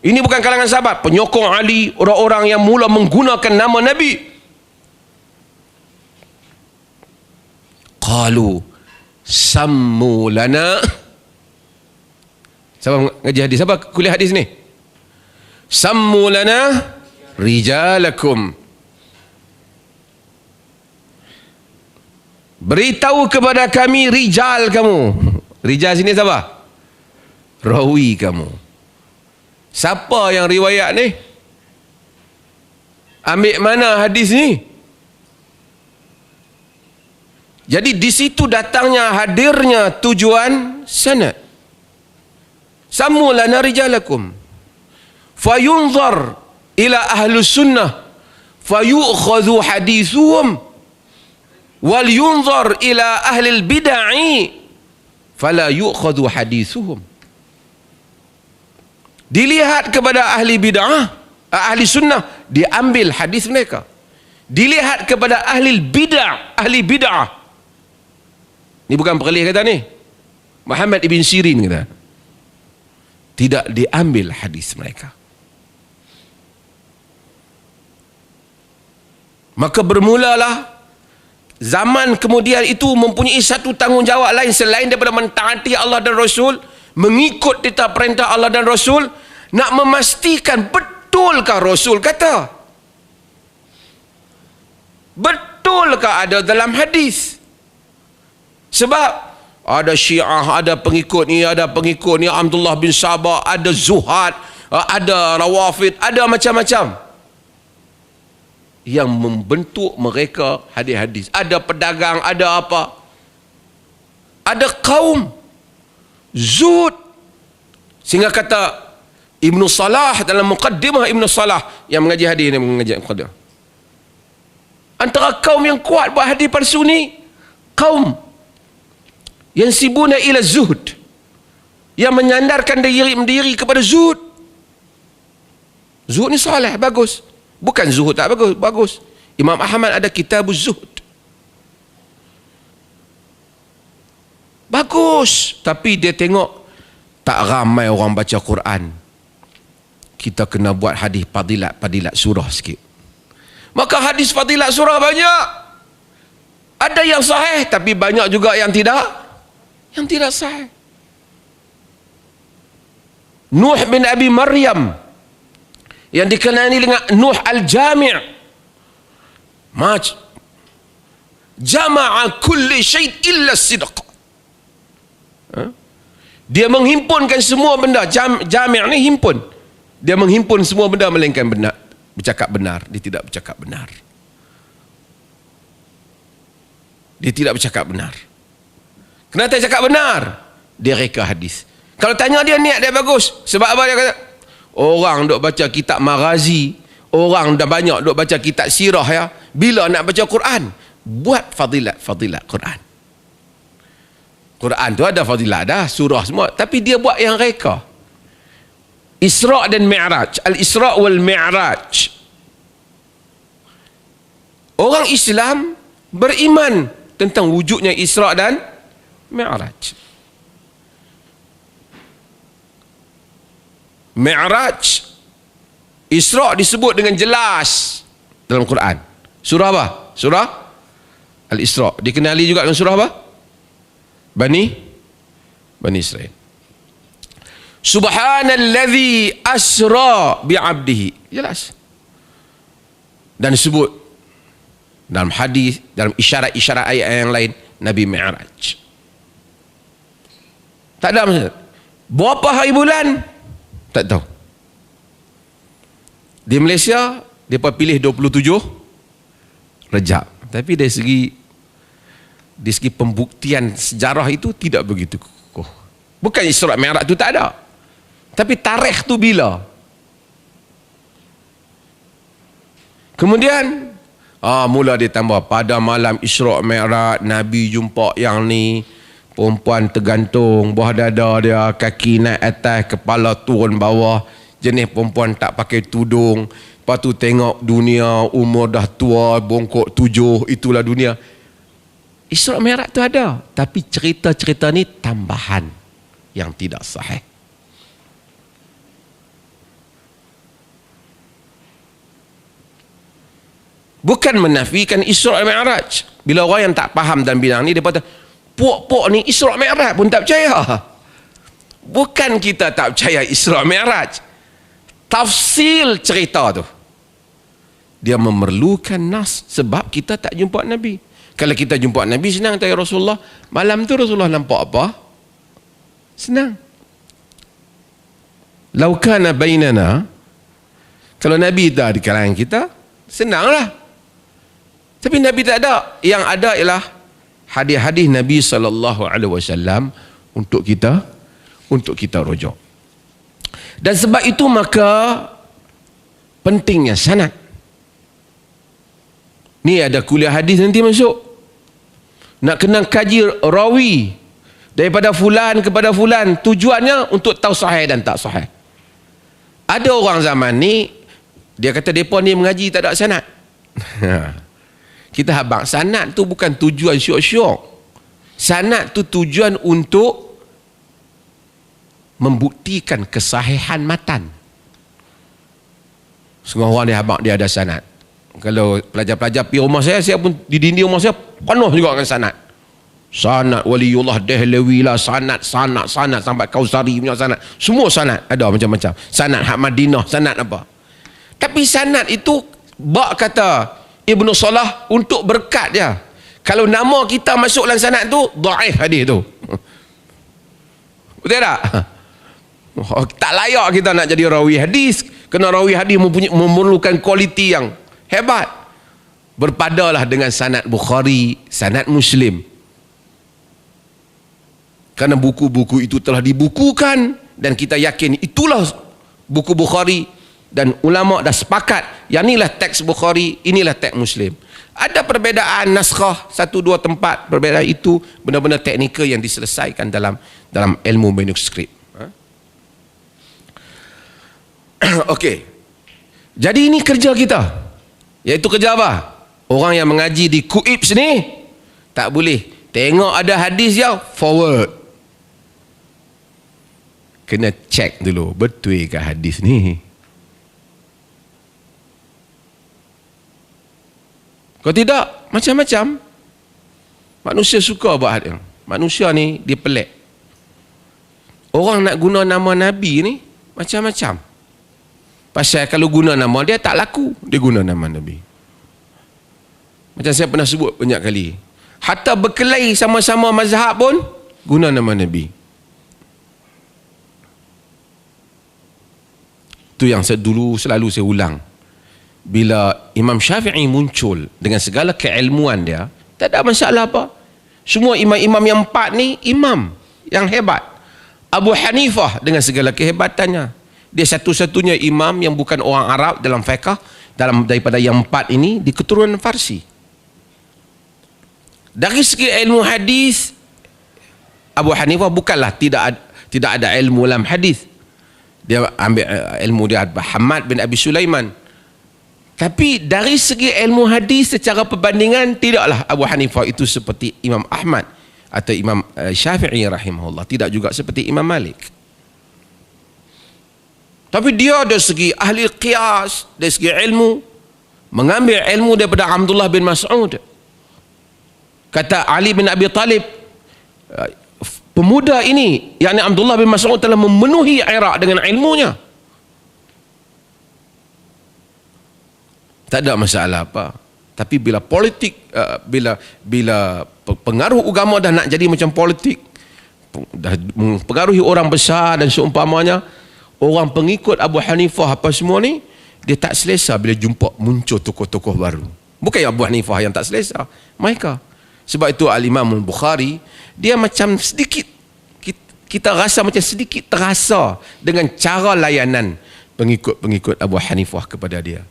ini bukan kalangan sahabat, penyokong Ali, orang-orang yang mula menggunakan nama Nabi, qalu sammu lana. Siapa ngaji hadis? Siapa kuliah hadis ni? Sammu lana rijalakum. beritahu kepada kami rijal kamu. Rijal sini siapa? Rawi kamu. Siapa yang riwayat ni? Ambil mana hadis ni? Jadi di situ datangnya, hadirnya tujuan sanad. Sammu lana rijalakum fayunzar ila ahli sunnah fayu'khadhu hadithuhum wal yunzar ila ahli bid'ah fala yu'khadhu hadithuhum. Dilihat kepada ahli bid'ah, ahli sunnah, diambil hadis mereka. Dilihat kepada ahli bid'ah, ahli bid'ah. Ni bukan perlih kata ni. Muhammad ibn Sirin kata. Tidak diambil hadis mereka. Maka bermulalah zaman kemudian itu mempunyai satu tanggungjawab lain selain daripada mentaati Allah dan Rasul, mengikut titah perintah Allah dan Rasul, nak memastikan betulkah Rasul kata, betulkah ada dalam hadis. Sebab ada Syiah, ada pengikut ni, Abdullah bin Sabah, ada Zuhad, ada Rawafid, ada macam-macam yang membentuk mereka hadis-hadis. Ada pedagang, ada apa, ada kaum zuhud, sehingga kata Ibnu Salah dalam Muqaddimah Ibnu Salah yang mengaji hadis ni, mengaji Muqaddimah, antara kaum yang kuat buat hadis palsu ni kaum yang sibuna ila zuhud, yang menyandarkan diri kepada zuhud. Zuhud ni soleh, bagus. Bukan zuhud tak bagus, bagus. Imam Ahmad ada Kitabuz Zuhud, bagus. Tapi dia tengok tak ramai orang baca Quran, kita kena buat hadis fadilat surah sikit. Maka hadis fadilat surah banyak. Ada yang sahih, tapi banyak juga yang tidak sahih. Nuh bin Abi Maryam yang dikenali dengan Nuh al-Jami', jama'a kulli syai' illa sidq. Dia menghimpunkan semua benda. Jami' ni himpun. Dia menghimpun semua benda melainkan benar, bercakap benar. Dia tidak bercakap benar. Dia tidak bercakap benar. Kenapa dia cakap benar? Dia reka hadis. Kalau tanya dia, niat dia bagus. Sebab apa? Dia kata, orang duk baca kitab Maghazi, orang dah banyak duk baca kitab sirah ya. Bila nak baca Quran, buat fadilat Quran. Quran tu ada fadilat dah, surah semua, tapi dia buat yang reka. Isra' dan Mi'raj, Al-Isra' wal Mi'raj. Orang Islam beriman tentang wujudnya Isra' dan Mi'raj. Mi'raj, Isra' disebut dengan jelas dalam Quran. Surah apa? Surah Al-Isra'. Dikenali juga dengan surah apa? Bani Israel. Subhanallazi asra bi'abdihi. Jelas. Dan disebut dalam hadis, dalam isyarat-isyarat ayat yang lain, Nabi Mi'raj. Tak ada masalah. Berapa hari bulan? Tak tahu. Di Malaysia, mereka pilih 27 Rejab. Tapi dari segi pembuktian sejarah itu tidak begitu kukuh. Bukan Isra' Mi'raj itu tak ada. Tapi tarikh tu bila? Kemudian mula dia tambah, pada malam Isra' Mi'raj Nabi jumpa yang ni, perempuan tergantung bawah dada dia, kaki naik atas, kepala turun bawah, jenis perempuan tak pakai tudung. Lepas tu tengok dunia, umur dah tua, bongkok 7, itulah dunia. Isra' Mi'raj tu ada, tapi cerita-cerita ni tambahan yang tidak sahih. Bukan menafikan Isra' Mi'raj. Bila orang yang tak faham dalam bidang ni, dia kata, pok-pok ni Isra' Mi'raj pun tak percaya. Bukan kita tak percaya Isra' Mi'raj, tafsil cerita tu dia memerlukan nas, sebab kita tak jumpa Nabi. Kalau kita jumpa Nabi senang tak ya Rasulullah? Malam tu Rasulullah nampak apa? Senang. Lau kana bainana, kalau Nabi tak di kalangan kita, senanglah. Tapi Nabi tak ada. Yang ada ialah hadis-hadis Nabi SAW untuk kita rujuk. Dan sebab itu maka pentingnya sanad. Ni ada kuliah hadis nanti masuk. Nak kena kaji rawi daripada fulan kepada fulan, tujuannya untuk tahu sahih dan tak sahih. Ada orang zaman ni dia kata depa ni mengaji tak ada sanad. Kita habaq sanad tu bukan tujuan syok-syok. Sanad tu tujuan untuk membuktikan kesahihan matan. Setengah orang dia habaq dia ada sanad. Kalau pelajar-pelajar pergi rumah saya pun di dinding rumah saya penuh juga dengan sanad. Sanad Waliullah Dehlawi lah, sanad sampai Kausari punya sanad. Semua sanad ada macam-macam. Sanad hak Madinah, sanad apa. Tapi sanad itu bak kata Ibnu Salah untuk berkat dia. Kalau nama kita masuk dalam sanad tu, dhaif hadis tu. Betul tak? Tak layak kita nak jadi rawi hadis. Kena rawi hadis memerlukan kualiti yang hebat. Berpadalah dengan sanad Bukhari, sanad Muslim. Kerana buku-buku itu telah dibukukan dan kita yakin itulah buku Bukhari, dan ulama dah sepakat yang inilah teks Bukhari, inilah teks Muslim. Ada perbezaan naskhah satu dua tempat, perbezaan itu benar-benar teknikal yang diselesaikan dalam ilmu manuskrip. Okey. Jadi ini kerja kita. Iaitu kerja apa? Orang yang mengaji di KUIPS ni tak boleh tengok ada hadis dia forward. Kena cek dulu, betul ke hadis ni? Kalau tidak, macam-macam. Manusia suka buat hadis. Manusia ni dia pelik. Orang nak guna nama Nabi ni macam-macam. Pasal kalau guna nama dia tak laku, dia guna nama Nabi. Macam saya pernah sebut banyak kali. Hatta berkelahi sama-sama mazhab pun guna nama Nabi. Itu yang dulu selalu saya ulang. Bila Imam Syafi'i muncul dengan segala keilmuan dia, tak ada masalah apa. Semua imam-imam yang empat ni imam yang hebat. Abu Hanifah dengan segala kehebatannya, dia satu-satunya imam yang bukan orang Arab dalam fiqh, daripada yang empat ini di keturunan Farsi. Dari segi ilmu hadis, Abu Hanifah bukanlah tidak ada ilmu dalam hadis. Dia ambil ilmu dia Hamad bin Abi Sulaiman. Tapi dari segi ilmu hadis secara perbandingan, tidaklah Abu Hanifah itu seperti Imam Ahmad atau Imam Syafi'i rahimahullah, tidak juga seperti Imam Malik. Tapi dia dari segi ahli qiyas, dari segi ilmu, mengambil ilmu daripada Abdullah bin Mas'ud. Kata Ali bin Abi Talib, pemuda ini, yakni Abdullah bin Mas'ud, telah memenuhi Iraq dengan ilmunya. Tak ada masalah apa. Tapi bila politik, bila pengaruh agama dah nak jadi macam politik, dah mempengaruhi orang besar dan seumpamanya, orang pengikut Abu Hanifah apa semua ni, dia tak selesa bila jumpa muncul tokoh-tokoh baru. Bukan Abu Hanifah yang tak selesa, mereka. Sebab itu Al-Imam Al-Bukhari, dia macam sedikit, kita rasa macam sedikit terasa dengan cara layanan pengikut-pengikut Abu Hanifah kepada dia.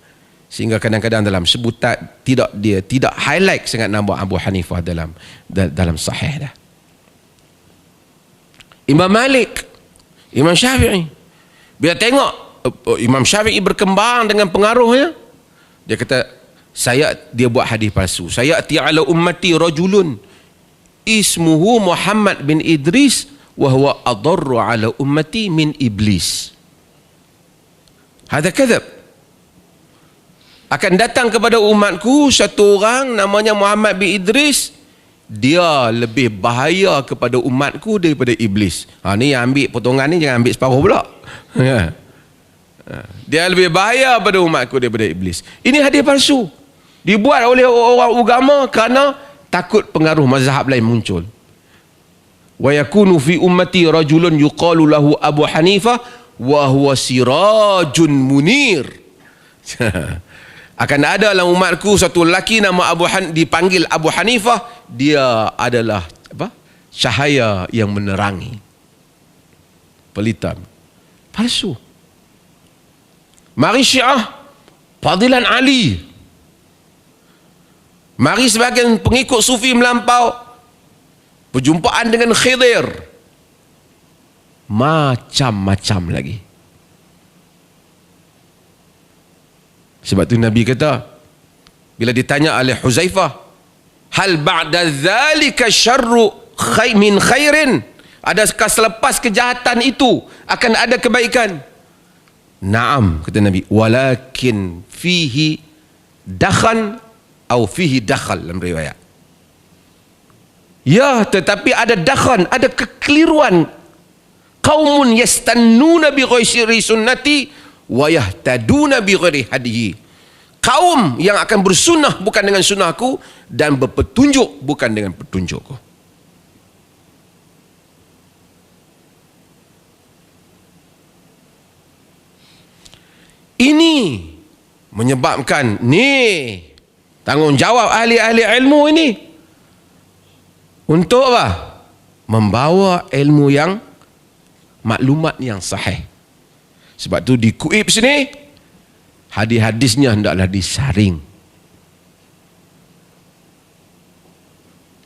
Sehingga kadang-kadang dalam sebutan dia tidak highlight sangat nama Abu Hanifah dalam sahih dah. Imam Malik, Imam Syafi'i, bila tengok Imam Syafi'i berkembang dengan pengaruhnya, dia kata, dia buat hadis palsu. Sayati ala ummati rajulun ismuhu Muhammad bin Idris wa huwa adarru ala ummati min iblis. Hadza kadzab. Akan datang kepada umatku satu orang namanya Muhammad bin Idris, dia lebih bahaya kepada umatku daripada iblis. Ni yang ambil potongan ni, jangan ambil separuh pula. Dia lebih bahaya pada umatku daripada iblis. Ini hadis palsu, dibuat oleh orang agama kerana takut pengaruh mazhab lain muncul. Wa yakunu fi ummati rajulun yuqalu lahu Abu Hanifah wa huwa sirajun munir. Akan ada dalam umatku satu lelaki nama dipanggil Abu Hanifah, dia adalah apa? Cahaya yang menerangi. Pelita. Palsu. Mari Syiah, Fadilan Ali. Mari sebagian pengikut Sufi melampau, perjumpaan dengan Khidir. Macam-macam lagi. Sebab tu Nabi kata, bila ditanya oleh Huzaifah, hal ba'da dzalika syarru min khairin? Adakah selepas kejahatan itu akan ada kebaikan? Naam, kata Nabi, walakin fihi dakhan atau fihi dakhal dalam riwayat. Ya, tetapi ada dakhan, ada kekeliruan. Qaumun yastannuna bi ghairi sunnati wa yahtaduna bi ghairi hadiyi. Kaum yang akan bersunnah bukan dengan sunnahku dan berpetunjuk bukan dengan petunjukku. Ini menyebabkan tanggungjawab ahli-ahli ilmu ini untuk apa? Membawa ilmu yang maklumat yang sahih. Sebab tu di Kuib sini hadis-hadisnya hendaklah disaring.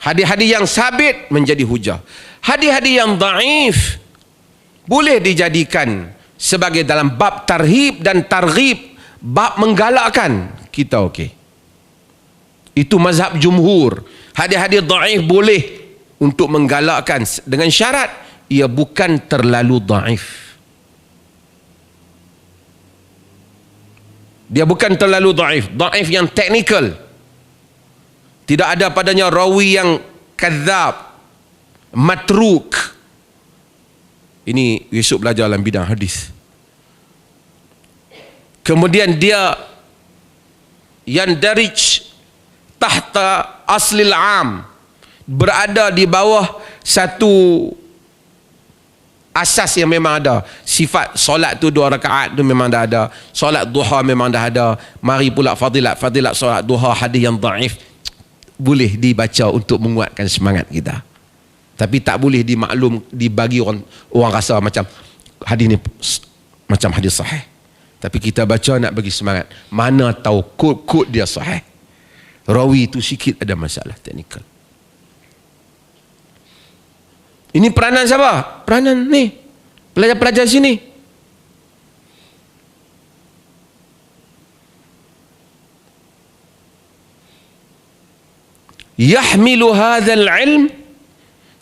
Hadis-hadis yang sabit menjadi hujah. Hadis-hadis yang dhaif boleh dijadikan sebagai dalam bab tarhib dan targhib, bab menggalakkan, kita okey. Itu mazhab jumhur. Hadis-hadis dhaif boleh untuk menggalakkan dengan syarat ia bukan terlalu dhaif. Dia bukan terlalu dhaif, dhaif yang teknikal. Tidak ada padanya rawi yang kadzab, matruk. Ini Yusuf belajar dalam bidang hadis. Kemudian dia yandarij tahta aslil am, berada di bawah satu asas yang memang ada. Sifat solat tu 2 rakaat tu memang dah ada. Solat duha memang dah ada. Mari pula fadilat solat duha, hadis yang dhaif boleh dibaca untuk menguatkan semangat kita. Tapi tak boleh dibagi orang rasa macam hadis ni macam hadis sahih. Tapi kita baca nak bagi semangat. Mana tahu kod dia sahih. Rawi itu sikit ada masalah teknikal. Ini peranan siapa? Peranan ni pelajar-pelajar sini. Yahmilu hadzal ilm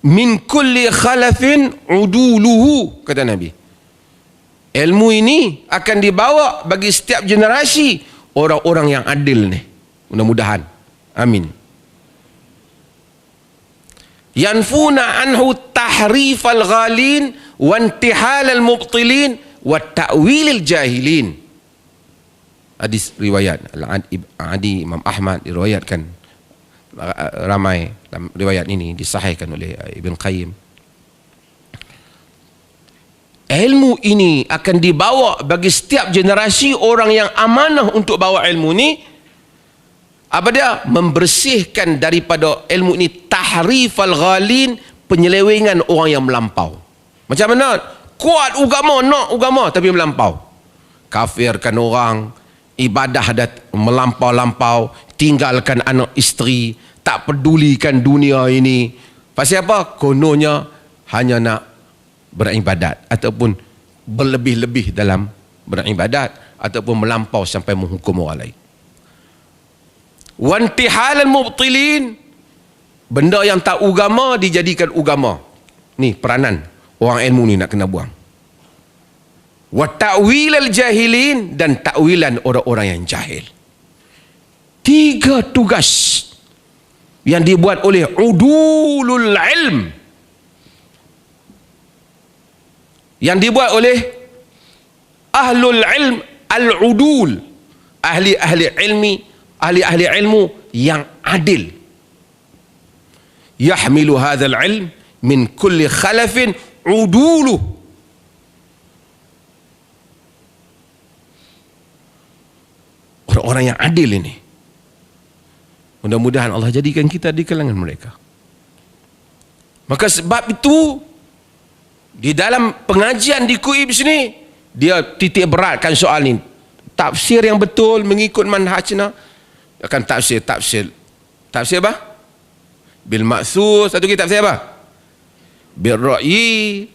min kulli khalafin uduluhu, kata Nabi. Ilmu ini akan dibawa bagi setiap generasi orang-orang yang adil ni. Mudah-mudahan. Amin. Yanfuna anhu tahrif al-ghalin wa intihal al-mubtilin wa ta'wil al-jahilin. Hadis riwayat Al-Adi Imam Ahmad diriwayatkan ramai dalam riwayat ini disahihkan oleh Ibn Qayyim. Ilmu ini akan dibawa bagi setiap generasi orang yang amanah untuk bawa ilmu ni. Apa dia? Membersihkan daripada ilmu ini tahrifal ghalin, penyelewengan orang yang melampau. Macam mana? Kuat agama, nak agama tapi melampau. Kafirkan orang, ibadah dah melampau-lampau, tinggalkan anak isteri, tak pedulikan dunia ini. Pasal apa? Kononnya hanya nak beribadat ataupun berlebih-lebih dalam beribadat ataupun melampau sampai menghukum orang lain. Wantihal al-mubtilin, benda yang tak agama dijadikan agama. Ni peranan orang ilmu ni nak kena buang. Wa ta'wil al-jahilin, dan takwilan orang-orang yang jahil. 3 tugas yang dibuat oleh udulul ilm, yang dibuat oleh ahlul ilm al-udul, ahli-ahli ilmu yang adil. Yahmilu hadzal ilm min kulli khalafin uduluh. Orang-orang yang adil ini. Mudah-mudahan Allah jadikan kita di kalangan mereka. Maka sebab itu, di dalam pengajian di Kuib sini, dia titik beratkan soal ini. Tafsir yang betul mengikut manhajna. Akan tafsir apa? Bil ma'thur. Satu lagi tafsir apa? Bil ra'yi.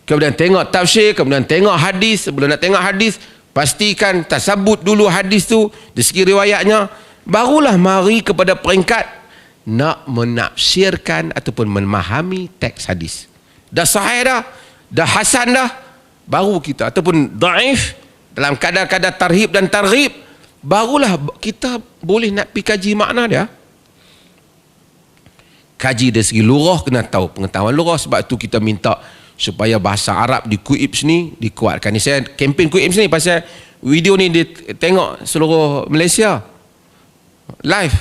Kemudian tengok tafsir, kemudian tengok hadis. Sebelum nak tengok hadis, pastikan tasabut dulu hadis tu dari segi riwayatnya, barulah mari kepada peringkat nak menafsirkan ataupun memahami teks hadis. Dah sahih dah hasan dah, baru kita, ataupun daif dalam kadar-kadar tarhib dan targhib, barulah kita boleh nak pergi kaji makna dia. Kaji dari segi lurah, kena tahu pengetahuan lurah. Sebab tu kita minta supaya bahasa Arab di Kuib sini dikuatkan. Ni saya kempen Kuib sini pasal video ni dia tengok seluruh Malaysia live.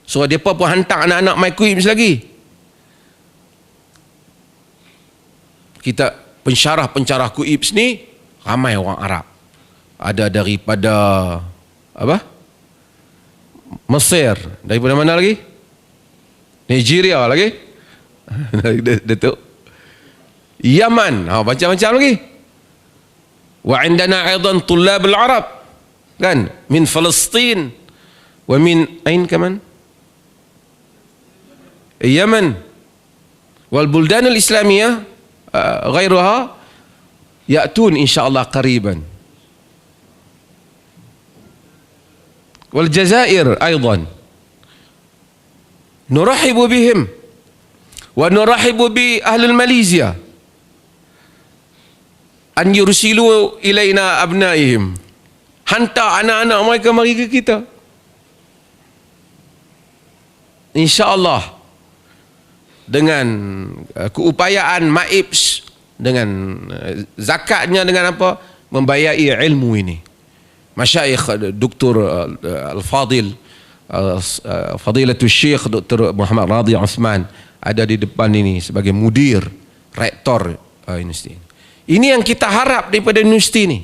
So mereka pun hantar anak-anak my Kuib lagi. Kita pensyarah-pensyarah Kuib sini ramai orang Arab. Ada daripada apa? Mesir, daripada mana lagi? Nigeria lagi. Datuk. Yaman, macam-macam lagi. Wa indana aidan tullab al-Arab, kan? Min Palestin wa min ain kaman? Yaman wal buldan al-islamiyah غيرها يأتون إن شاء الله قريبا. والجزائر أيضا نرحب بهم ونرحب بأهل ماليزيا أن يرسلوا إلينا أبنائهم. Hantar anak-anak mereka mari ke kita, insya-Allah, dengan keupayaan MAIPS, dengan zakatnya, dengan apa, membayai ilmu ini. Masyaikh Dr. Al-Fadil, Fadilatul Syekh Dr. Muhammad Radhi Osman ada di depan ini sebagai mudir, rektor universiti. Ini yang kita harap daripada universiti ini.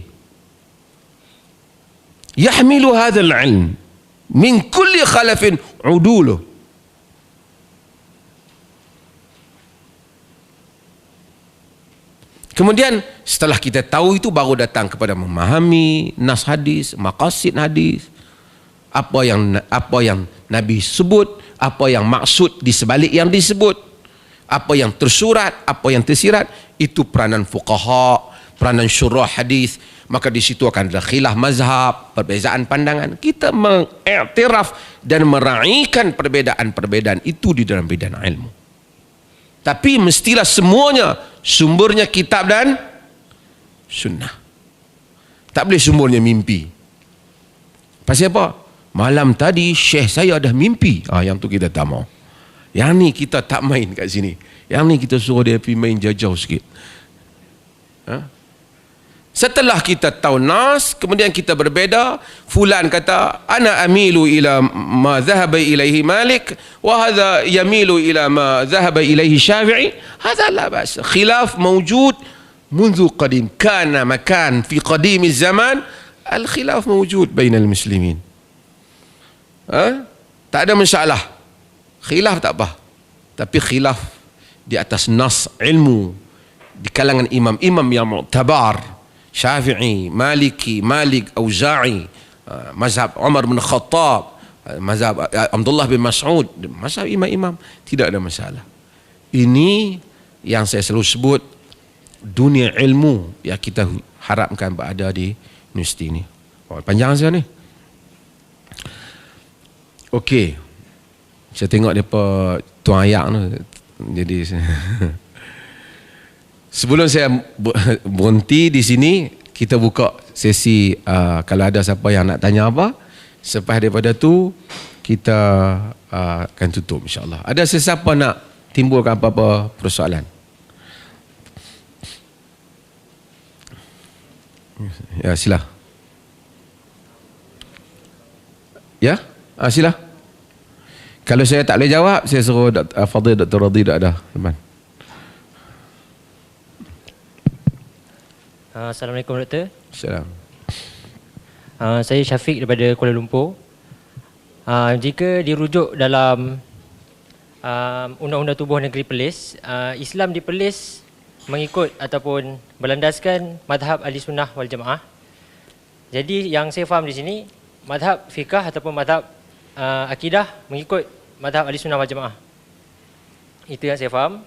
Yahmilu hadzal ilm min kulli khalafin uduluh. Kemudian setelah kita tahu itu, baru datang kepada memahami nas hadis, maqasid hadis, apa yang Nabi sebut, apa yang maksud di sebalik yang disebut, apa yang tersurat, apa yang tersirat. Itu peranan fuqaha, peranan syurah hadis. Maka di situ akan ada khilaf mazhab, perbezaan pandangan. Kita mengiktiraf dan meraihkan perbedaan-perbedaan itu di dalam bidang ilmu. Tapi mestilah semuanya sumbernya kitab dan sunnah. Tak boleh sumbernya mimpi. Pasal apa? Malam tadi syekh saya dah mimpi. Yang tu kita tak mau. Yang ni kita tak main kat sini. Yang ni kita suruh dia pergi main jauh sikit. Setelah kita tahu nas, kemudian kita berbeza. Fulan kata ana amilu ila ma dhahaba ilaihi Malik wa hadha yamilu ila ma dhahaba ilaihi Syafi'i. Hadha la bas. Khilaf mawjud منذ قديم. كان مكان في قديم الزمان الخلاف موجود بين المسلمين. Tak ada masalah. Khilaf tak apa. Tapi khilaf di atas nas ilmu di kalangan imam-imam yang mu'tabar. Syafi'i, Maliki, Malik, Auza'i, mazhab Umar bin Khattab, mazhab Abdullah bin Mas'ud, mazhab imam-imam, tidak ada masalah. Ini yang saya selalu sebut dunia ilmu yang kita harapkan berada di universiti ini. Panjang saya ni. Okey. Saya tengok depa tuan ayak tu. Jadi sebelum saya berhenti di sini, kita buka sesi kalau ada siapa yang nak tanya apa. Selepas daripada tu kita akan tutup insya-Allah. Ada sesiapa nak timbulkan apa-apa persoalan? Ya, sila. Ya? Sila. Kalau saya tak boleh jawab, saya suruh Fadil Dr. Radhi dah ada. Teman. Assalamualaikum Doktor. Assalamualaikum. Saya Syafiq daripada Kuala Lumpur. Jika dirujuk dalam Undang-Undang Tubuh Negeri Perlis, Islam di Perlis mengikut ataupun berlandaskan madhab Ahli Sunnah wal Jamaah. Jadi yang saya faham di sini, madhab fiqah ataupun madhab akidah mengikut madhab Ahli Sunnah wal Jamaah. Itu yang saya faham.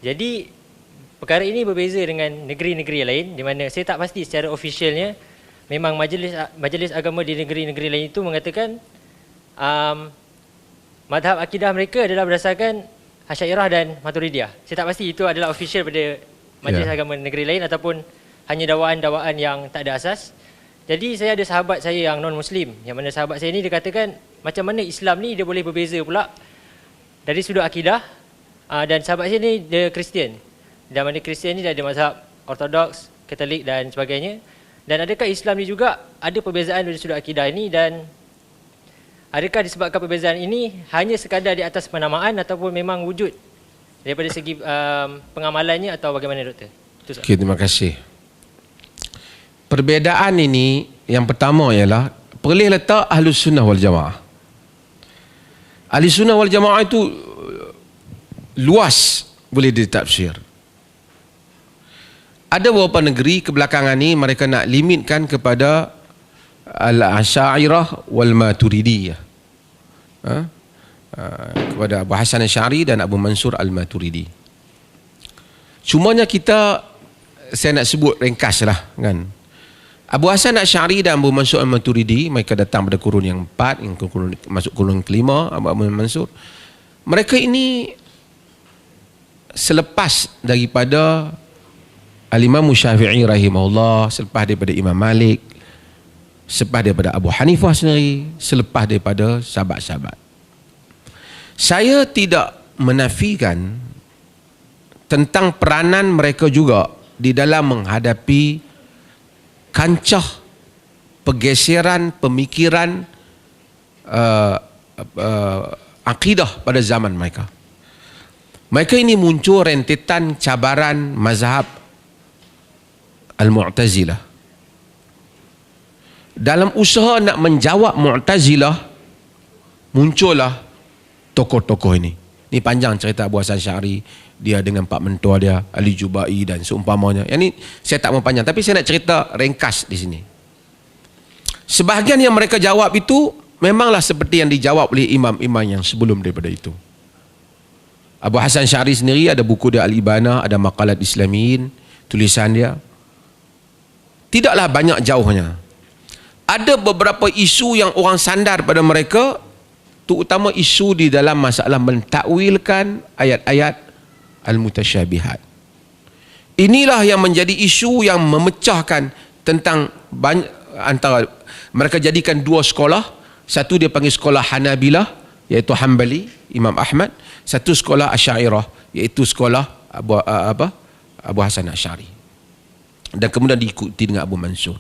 Jadi perkara ini berbeza dengan negeri-negeri lain di mana saya tak pasti secara officialnya memang majlis agama di negeri-negeri lain itu mengatakan madhab akidah mereka adalah berdasarkan Asy'ariyah dan Maturidiyah. Saya tak pasti itu adalah official pada majlis agama negeri lain ataupun hanya dakwaan-dakwaan yang tak ada asas. Jadi saya ada sahabat saya yang non-Muslim, yang mana sahabat saya ni dia katakan macam mana Islam ni dia boleh berbeza pula dari sudut akidah, dan sahabat saya ni dia Kristian. Dan mana Kristian ni dia ada mazhab Ortodoks, Katolik dan sebagainya. Dan adakah Islam ni juga ada perbezaan dari sudut akidah ini, dan adakah disebabkan perbezaan ini hanya sekadar di atas penamaan ataupun memang wujud daripada segi pengamalannya atau bagaimana Doktor? Okey, terima kasih. Perbezaan ini yang pertama ialah perlis letak Ahlus Sunnah wal Jamaah. Ahli Sunnah wal Jamaah itu luas boleh ditafsir. Ada beberapa negeri kebelakangan ni mereka nak limitkan kepada Al-Asy'ariyah wal Maturidiyah. Kepada Abu Hasan Asy'ari dan Abu Mansur Al-Maturidi. Cumanya saya nak sebut ringkas lah kan. Abu Hasan Asy'ari dan Abu Mansur Al-Maturidi, mereka datang pada kurun yang 4, yang masuk kurun kelima, Abu Mansur. Mereka ini selepas daripada Al-Imam Syafi'i rahimahullah, selepas daripada Imam Malik, selepas daripada Abu Hanifah sendiri, selepas daripada sahabat-sahabat. Saya tidak menafikan tentang peranan mereka juga di dalam menghadapi kancah pergeseran pemikiran akidah pada zaman mereka. Mereka ini muncul rentetan cabaran mazhab Al-Mu'tazilah. Dalam usaha nak menjawab Mu'tazilah, muncullah tokoh-tokoh ini. Ini panjang cerita Abu Hasan Asy'ari, dia dengan pak mentua dia Ali Jubai dan seumpamanya. Yang ini saya tak mau panjang, tapi saya nak cerita ringkas di sini. Sebahagian yang mereka jawab itu memanglah seperti yang dijawab oleh imam-imam yang sebelum daripada itu. Abu Hasan Asy'ari sendiri ada buku dia Al-Ibanah, ada Maqalat Islamiyin, tulisan dia. Tidaklah banyak jauhnya. Ada beberapa isu yang orang sandar pada mereka, terutama isu di dalam masalah mentakwilkan ayat-ayat al-mutasyabihat. Inilah yang menjadi isu yang memecahkan tentang antara mereka jadikan dua sekolah. Satu dia panggil sekolah Hanabilah, iaitu Hanbali, Imam Ahmad. Satu sekolah Asy'ariyah, iaitu sekolah Abu Hasan Asy'ari. Dan kemudian diikuti dengan Abu Mansur.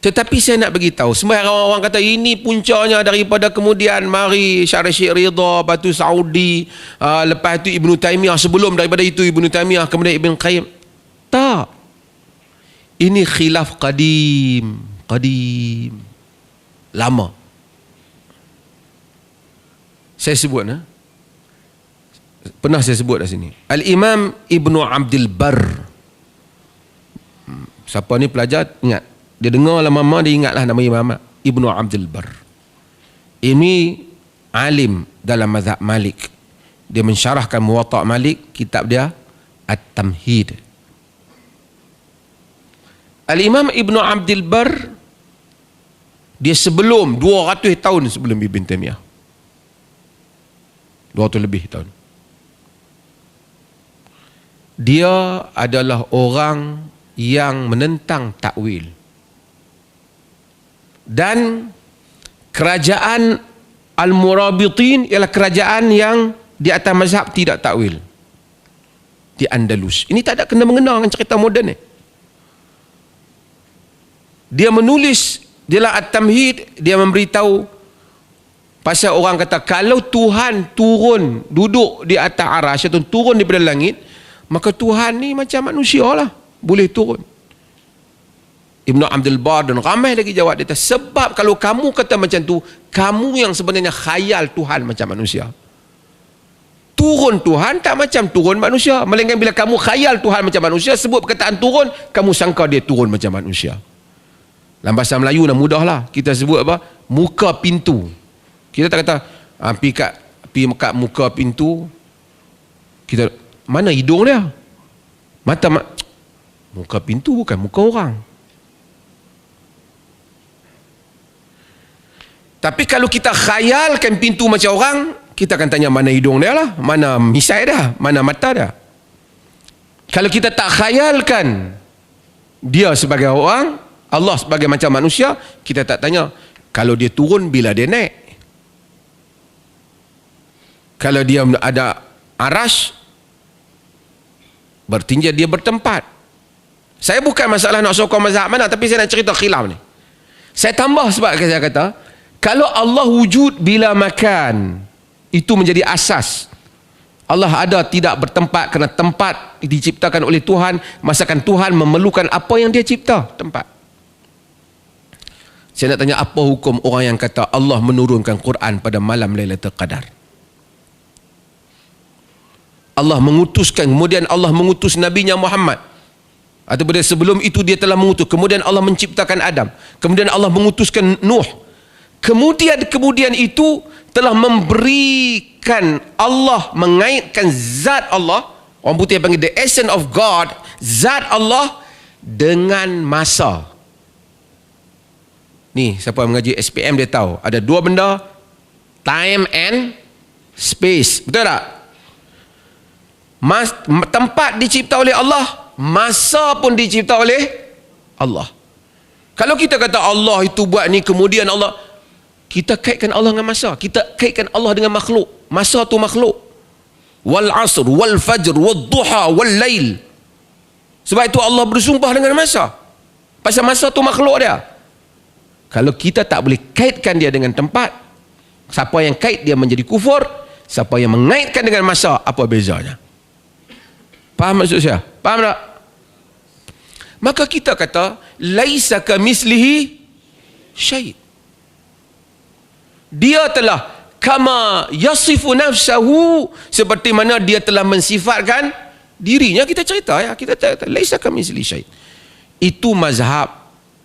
Tetapi saya nak beritahu, semua orang kata ini puncanya daripada kemudian mari Syarih Syekh Ridha, Batu Saudi, lepas itu Ibnu Taimiyah, sebelum daripada itu Ibnu Taimiyah, kemudian Ibn Qayyim. Tak. Ini khilaf qadim. Lama. Saya sebut, pernah saya sebut dah sini. Al-Imam Ibnu Abdul Barr. Siapa ni pelajar ingat. Dia dengar lah mama, dia ingatlah nama Imam Ibnu Abdul Barr. Ini alim dalam mazhab Malik. Dia mensyarahkan Muwatta' Malik, kitab dia At-Tamhid. Al-Imam Ibnu Abdul Barr, dia sebelum 200 tahun sebelum Ibn Taimiyah. 200 lebih tahun. Dia adalah orang yang menentang takwil. Dan kerajaan Al-Murabitin ialah kerajaan yang di atas mazhab tidak takwil di Andalus. Ini tak ada kena-mengena dengan cerita moden ni. Dia menulis dalam At-Tamhid, dia memberitahu Pasal orang kata kalau Tuhan turun duduk di atas arasy atau turun daripada langit, maka Tuhan ni macam manusia lah, boleh turun. Ibnu Abdul Bar dan ramai lagi jawab dia, sebab kalau kamu kata macam tu, kamu yang sebenarnya khayal Tuhan macam manusia. Turun Tuhan tak macam turun manusia. Melainkan bila kamu khayal Tuhan macam manusia, sebut perkataan turun, kamu sangka dia turun macam manusia. Dalam bahasa Melayu dah mudah lah. Kita sebut apa? Muka pintu. Kita tak kata pergi kat muka pintu, kita mana hidung dia, muka pintu bukan muka orang. Tapi kalau kita khayalkan pintu macam orang, kita akan tanya mana hidung dia lah, mana misai dia, mana mata dia. Kalau kita tak khayalkan dia sebagai orang, Allah sebagai macam manusia, kita tak tanya kalau dia turun bila dia naik. Kalau dia ada arash, bertinja dia bertempat. Saya bukan masalah nak sokong mazhab mana, tapi saya nak cerita khilaf ni. Saya tambah sebab saya kata, kalau Allah wujud bila makan, itu menjadi asas. Allah ada tidak bertempat kerana tempat diciptakan oleh Tuhan, masakan Tuhan memerlukan apa yang dia cipta, tempat. Saya nak tanya, apa hukum orang yang kata Allah menurunkan Quran pada malam Lailatul Qadar? Allah mengutuskan, kemudian Allah mengutus Nabi-Nya Muhammad, ataupun sebelum itu dia telah mengutus, kemudian Allah menciptakan Adam, kemudian Allah mengutuskan Nuh, kemudian itu telah memberikan Allah, mengaitkan zat Allah, orang putih panggil the essence of God, zat Allah dengan masa. Ni siapa yang mengaji SPM dia tahu, ada dua benda, time and space, betul tak? Tempat dicipta oleh Allah, masa pun dicipta oleh Allah. Kalau kita kata Allah itu buat ni, kemudian Allah, kita kaitkan Allah dengan masa, kita kaitkan Allah dengan makhluk. Masa tu makhluk. Wal asr wal fajr wal duha wal lail. Sebab itu Allah bersumpah dengan masa, pasal masa tu makhluk dia. Kalau kita tak boleh kaitkan dia dengan tempat, siapa yang kait dia menjadi kufur, siapa yang mengaitkan dengan masa, apa bezanya? Faham maksud saya? Faham tak? Maka kita kata laisa kamislihi syai'. Dia telah kama yasifu nafsahu, seperti mana dia telah mensifatkan dirinya. Kita cerita ya, kita kata laisa kamislihi syai'. Itu mazhab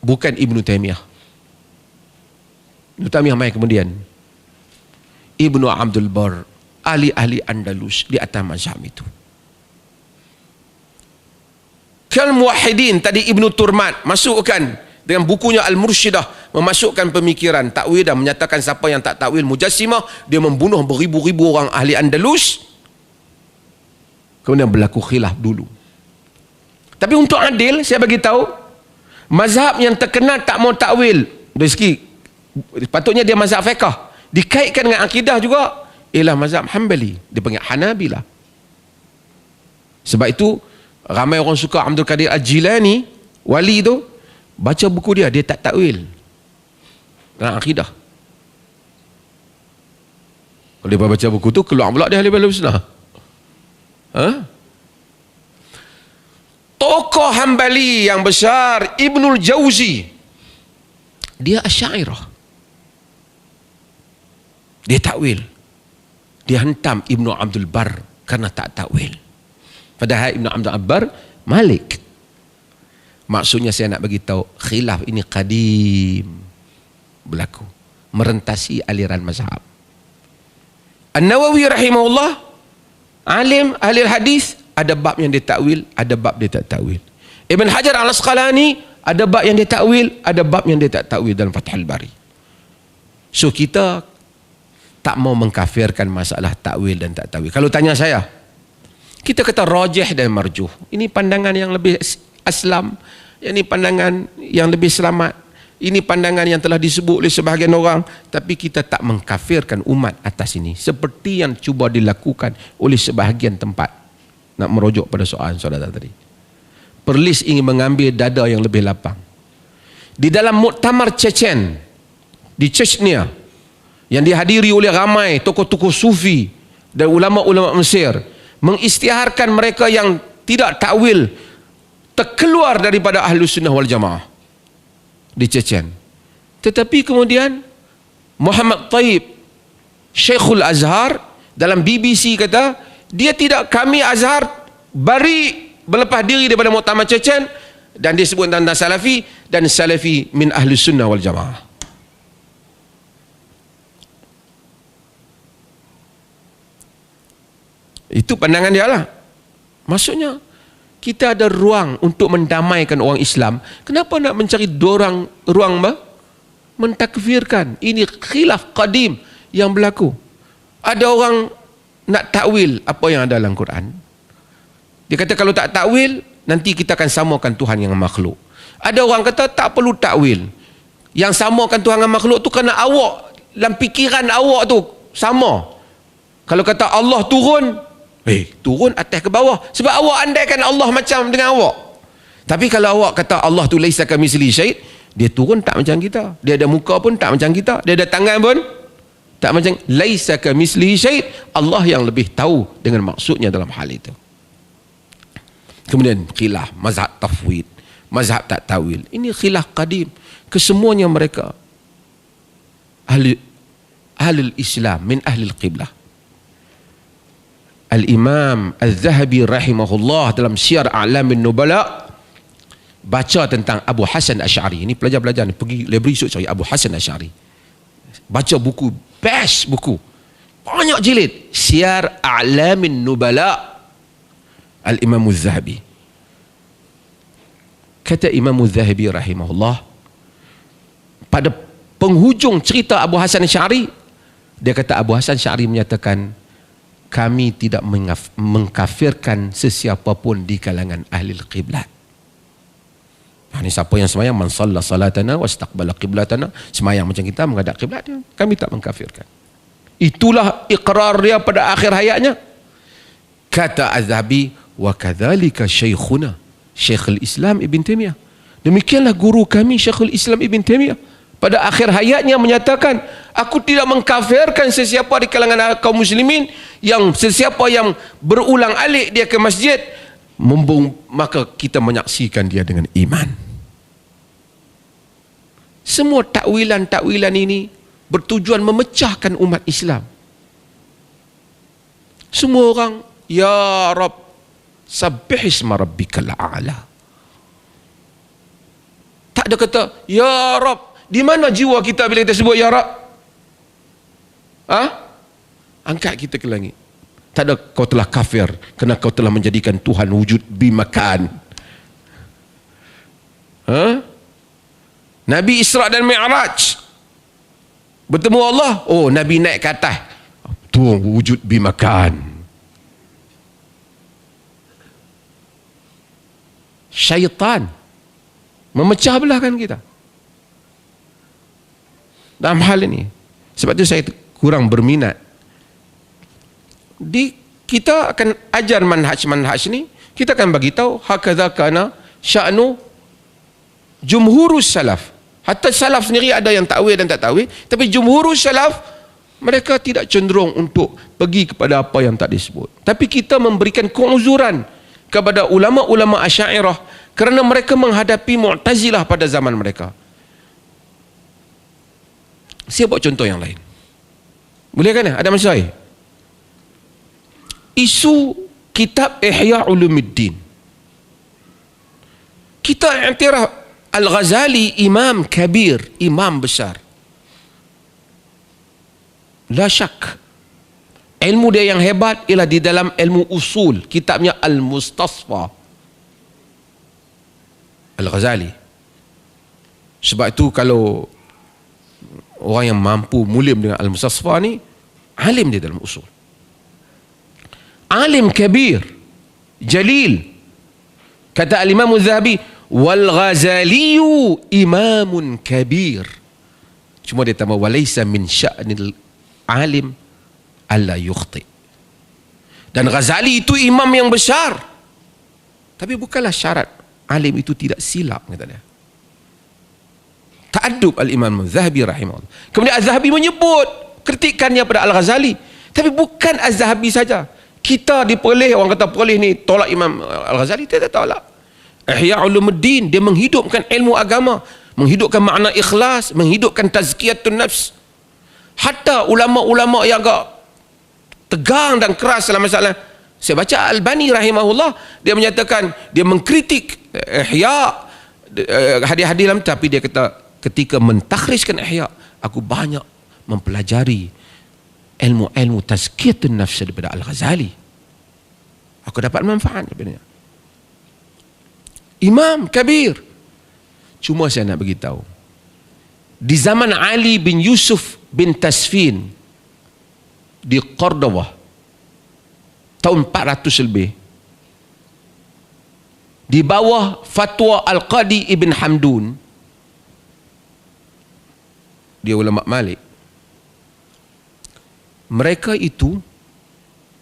bukan Ibnu Taimiyah. Ibnu Taimiyah mai kemudian. Ibnu Abdul Bar, ahli-ahli Andalus di atas mazhab itu. Al-Muwahhidin tadi Ibnu Turmat masukkan dengan bukunya Al-Mursyidah, memasukkan pemikiran takwil dan menyatakan siapa yang tak takwil Mujassimah, dia membunuh beribu-ribu orang ahli Andalus. Kemudian berlaku khilaf dulu. Tapi untuk adil, saya bagi tahu mazhab yang terkenal tak mau takwil dari segi, patutnya dia mazhab fiqh, dikaitkan dengan akidah juga, ialah mazhab Hanbali, dia panggil Hanabilah. Sebab itu ramai orang suka Abdul Qadir Al-Jilani, wali tu, baca buku dia, dia tak takwil dalam akidah. Kalau dia baca buku tu, keluar pula dia ahli sunnah. Tokoh Hanbali yang besar Ibnul Jauzi, dia Asy'ariyah, dia takwil, dia hentam Ibnu Abdul Bar karena tak takwil. Padahal Ibn Abdul Abbar Malik. Maksudnya saya nak bagi tahu khilaf ini qadim berlaku, merentasi aliran mazhab. An-Nawawi rahimahullah, alim ahli hadis, ada bab yang dia takwil, ada bab dia tak takwil. Ibn Hajar Al-Asqalani, ada bab yang dia takwil, ada bab yang dia tak takwil dalam Fathul Bari. So kita tak mau mengkafirkan masalah takwil dan tak takwil. Kalau tanya saya, kita kata rajih dan marjuh. Ini pandangan yang lebih aslam, ini pandangan yang lebih selamat, ini pandangan yang telah disebut oleh sebahagian orang, tapi kita tak mengkafirkan umat atas ini, seperti yang cuba dilakukan oleh sebahagian tempat. Nak merujuk pada soalan saudara tadi, Perlis ingin mengambil dada yang lebih lapang. Di dalam muktamar Chechen di Chechnya yang dihadiri oleh ramai tokoh-tokoh sufi dan ulama-ulama Mesir, mengisytiharkan mereka yang tidak takwil terkeluar daripada Ahlus Sunnah wal Jamaah di Chechen. Tetapi kemudian Muhammad Taib, Syekhul Azhar, dalam BBC kata, dia tidak, kami Azhar bari berlepas diri daripada muktamar Chechen, dan dia sebut tentang Salafi, dan Salafi min Ahlus Sunnah wal Jamaah. Itu pandangan dia lah. Maksudnya kita ada ruang untuk mendamaikan orang Islam. Kenapa nak mencari ruang mentakfirkan? Ini khilaf qadim yang berlaku. Ada orang nak takwil apa yang ada dalam Quran. Dia kata kalau tak takwil, nanti kita akan samakan Tuhan yang makhluk. Ada orang kata tak perlu takwil. Yang samakan Tuhan dengan makhluk tu kerana awak, dalam fikiran awak tu sama. Kalau kata Allah turun, turun atas ke bawah, sebab awak andaikan Allah macam dengan awak. Tapi kalau awak kata Allah tu laisa kamitslihi syai', dia turun tak macam kita, dia ada muka pun tak macam kita, dia ada tangan pun tak macam. Laisa kamitslihi syai', Allah yang lebih tahu dengan maksudnya dalam hal itu. Kemudian khilaf mazhab tafwid, mazhab tak tawil, ini khilaf qadim. Kesemuanya mereka ahli Islam min ahli qiblah. Al-Imam Al-Zahabi rahimahullah dalam Syiar A'lamin Nubala baca tentang Abu Hasan Asy'ari. Ini pelajar-pelajar ni pergi library esok cari Abu Hasan Asy'ari. Baca buku, best buku. Banyak jilid. Syiar A'lamin Nubala. Al-Imam Al-Zahabi. Kata Imam Al-Zahabi rahimahullah, pada penghujung cerita Abu Hasan Asy'ari, dia kata Abu Hasan Asy'ari menyatakan, kami tidak mengkafirkan sesiapa pun di kalangan ahli qiblat. Ini siapa yang semayang, man shalla salatana wastaqbala qiblatana, semayang macam kita menghadap qiblat, kami tak mengkafirkan. Itulah iqrar dia pada akhir hayatnya. Kata Az-Zahabi, wa kadzalika syekhuna Syekhul Islam Ibn Taimiyah. Demikianlah guru kami Syekhul Islam Ibn Taimiyah pada akhir hayatnya menyatakan, aku tidak mengkafirkan sesiapa di kalangan kaum muslimin, yang sesiapa yang berulang alik dia ke masjid, maka kita menyaksikan dia dengan iman. Semua takwilan-takwilan ini bertujuan memecahkan umat Islam. Semua orang, ya Rabb, sabbih isma rabbikal a'la. Tak ada kata, ya Rabb. Di mana jiwa kita bila kita sebut ya Rabb? Angkat kita ke langit. Tak ada kau telah kafir kerana kau telah menjadikan Tuhan wujud bimakan. Nabi Isra dan Mi'raj bertemu Allah, oh Nabi naik ke atas, tu wujud bimakan. Syaitan memecah belahkan kita dalam hal ini. Sebab itu saya kurang berminat. Kita akan ajar manhaj ni, kita akan bagi tahu hakadha kana sya'nu jumhurus salaf. Hatta salaf sendiri ada yang takwil dan tak takwil, tapi jumhurus salaf mereka tidak cenderung untuk pergi kepada apa yang tak disebut. Tapi kita memberikan keuzuran kepada ulama-ulama Asy'ariyah kerana mereka menghadapi Mu'tazilah pada zaman mereka. Saya buat contoh yang lain. Boleh kan? Ada masalah? Isu kitab Ihya Ulumuddin. Kita i'tiraf Al-Ghazali imam kabir, imam besar. La syak. Ilmu dia yang hebat ialah di dalam ilmu usul. Kitabnya Al-Mustasfa. Al-Ghazali. Sebab itu kalau orang yang mampu mulim dengan Al-Mustasfa ni, alim dia dalam usul. Alim kabir, jalil. Kata Al-Imam Az-Zahabi, wal Ghazaliyu imamun kabir. Cuma dia tambah walaysa min sya'nil alim alla yukhti. Dan Ghazali itu imam yang besar, tapi bukanlah syarat alim itu tidak silap, kata dia. Ta'addub Al-Imam Az-Zahabi rahimahullah. Kemudian Az-Zahabi menyebut kritikannya pada Al-Ghazali. Tapi bukan Az-Zahabi saja. Kita di Perlis, orang kata Perlis ni tolak Imam Al-Ghazali, tidak tolak. Ihya Ulumuddin, dia menghidupkan ilmu agama, menghidupkan makna ikhlas, menghidupkan tazkiyatun nafs. Hatta ulama-ulama yang agak tegang dan keras dalam masalah, saya baca Al-Albani rahimahullah, dia menyatakan, dia mengkritik Ihya hadis-hadis dalam, tapi dia kata ketika mentakhrijkan Ihya, aku banyak mempelajari ilmu-ilmu tazkiyatun nafs daripada Al-Ghazali. Aku dapat manfaat daripadanya. Imam Kabir. Cuma saya nak beritahu, di zaman Ali bin Yusuf bin Tasfin di Cordova tahun 400 lebih, di bawah fatwa Al-Qadi Ibn Hamdun, dia ulama Malik, mereka itu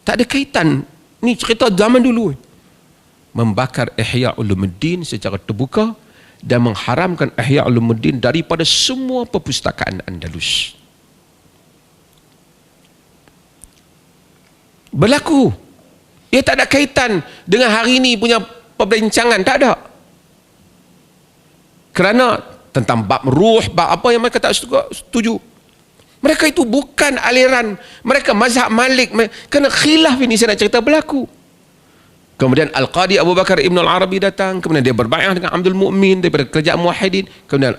tak ada kaitan, ni cerita zaman dulu, membakar Ihya Ulumuddin secara terbuka dan mengharamkan Ihya Ulumuddin daripada semua perpustakaan Andalus. Berlaku. Ia tak ada kaitan dengan hari ini punya perbincangan, tak ada. Kerana tentang bab ruh, bab apa yang mereka tak setuju. Mereka itu bukan aliran, mereka mazhab Malik. Kerana khilaf ini saya nak cerita berlaku. Kemudian Al-Qadi Abu Bakar Ibn Al-Arabi datang, kemudian dia berbai'ah dengan Abdul Mu'min daripada kerajaan Muwahhidin, kemudian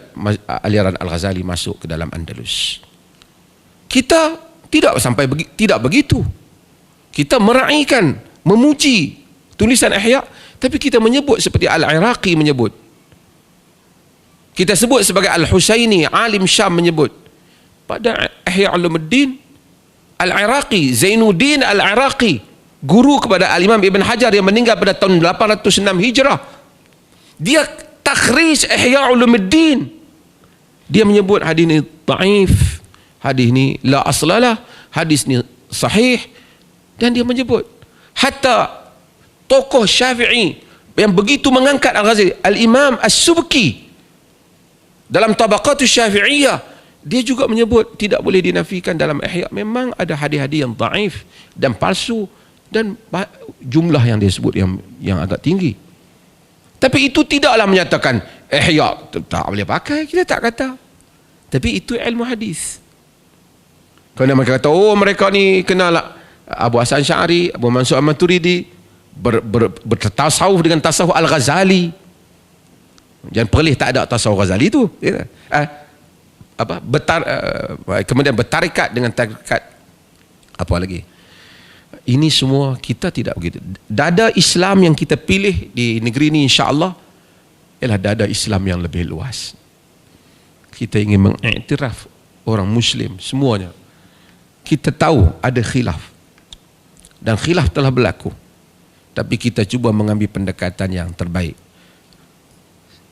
aliran Al-Ghazali masuk ke dalam Andalus. Kita tidak sampai tidak begitu. Kita meraihkan, memuji tulisan Ihya, tapi kita menyebut seperti Al-Iraqi menyebut. Kita sebut sebagai Al-Husaini, alim Syam menyebut. Pada Ihya Ulumuddin, Al-Iraqi, Zainuddin Al-Iraqi, guru kepada Al-Imam Ibn Hajar yang meninggal pada tahun 806 Hijrah, dia takhrij Ihya Ulumuddin. Dia menyebut hadis ni dhaif, hadis ni la aslalah, hadis ni sahih. Dan dia menyebut hatta tokoh Syafi'i yang begitu mengangkat Al-Ghazali, Al-Imam As-Subki dalam Tabaqatus Syafi'iyah, dia juga menyebut tidak boleh dinafikan dalam Ihya. Memang ada hadis-hadis yang dhaif dan palsu, dan jumlah yang dia sebut yang agak tinggi. Tapi itu tidaklah menyatakan Ihya tak boleh pakai, kita tak kata. Tapi itu ilmu hadis. Kerana mereka kata, oh mereka ni kenal Abu Hasan Sy'ari, Abu Mansur Al-Maturidi, bertasawuf dengan tasawuf Al-Ghazali. Jangan Perlis tak ada tasawuf Ghazali tu. Kemudian bertarikat dengan tarikat apa lagi. Ini semua kita tidak begitu. Dada Islam yang kita pilih di negeri ini insya-Allah ialah dada Islam yang lebih luas. Kita ingin mengiktiraf orang Muslim semuanya. Kita tahu ada khilaf, dan khilaf telah berlaku, tapi kita cuba mengambil pendekatan yang terbaik.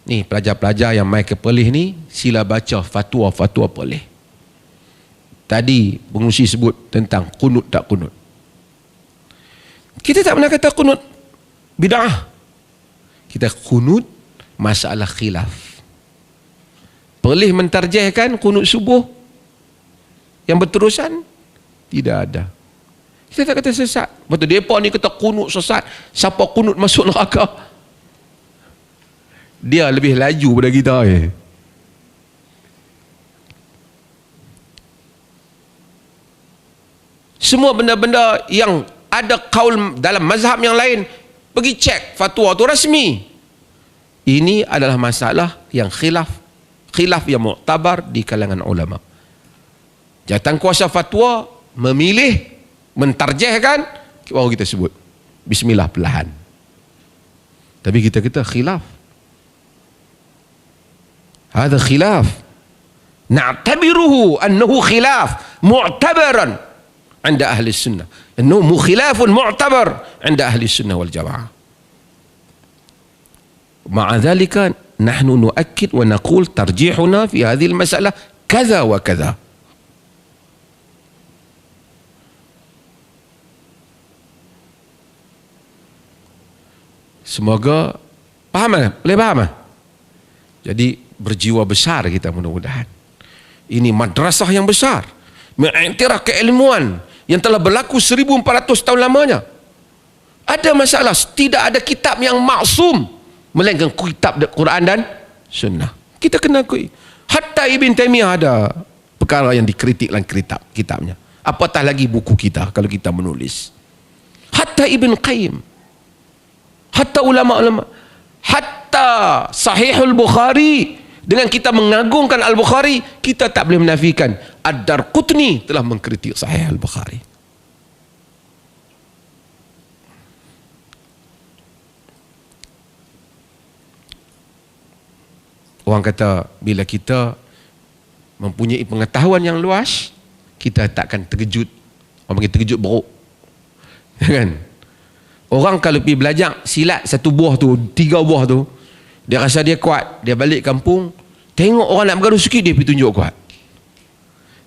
Ni pelajar-pelajar yang mai ke Perlis ni, sila baca fatwa-fatwa Perlis. Tadi pengurusi sebut tentang kunut tak kunut. Kita tak pernah kata kunut bid'ah. Kita kunut masalah khilaf. Perlis mentarjihkan kunut subuh yang berterusan, tidak ada. Kita tak kata sesat. Betul, mereka ni kata kunut sesat, siapa kunut masuk neraka. Dia lebih laju pada kita. Semua benda-benda yang ada kaul dalam mazhab yang lain, pergi cek fatwa tu rasmi. Ini adalah masalah yang khilaf yang muktabar di kalangan ulama. Jawatan kuasa fatwa memilih, mentarjihkan, baru kita sebut bismillah perlahan. Tapi kita kata khilaf. Hada khilaf. Na'tabiruhu annahu khilaf mu'tabaran 'inda ahli sunnah. Annahu khilafun mu'tabar 'inda ahli sunnah wal jamaah. Ma'a dhalika nahnu nu'akkid wa naqul tarjihuna fi hadhihi al-mas'alah kaza wa kaza. Semoga faham, boleh faham? Jadi berjiwa besar kita mudah-mudahan. Ini madrasah yang besar. mengiktiraf keilmuan yang telah berlaku 1400 tahun lamanya. Ada masalah, tidak ada kitab yang maksum melainkan kitab Quran dan Sunnah. Kita kena akui. Hatta Ibn Taymiyah ada perkara yang dikritik dalam kitabnya. Apatah lagi buku kita kalau kita menulis. Hatta Ibn Qayyim, hatta ulama-ulama, hatta Sahihul Bukhari, dengan kita mengagungkan Al-Bukhari, kita tak boleh menafikan Ad-Darqutni telah mengkritik Sahih Al-Bukhari. Orang kata bila kita mempunyai pengetahuan yang luas, kita takkan terkejut. Orang panggil terkejut beruk. Kan? Orang kalau pergi belajar silat 1 buah tu, 3 buah tu, dia rasa dia kuat. Dia balik kampung, tengok orang nak bergaduh sikit, dia pergi tunjuk kuat.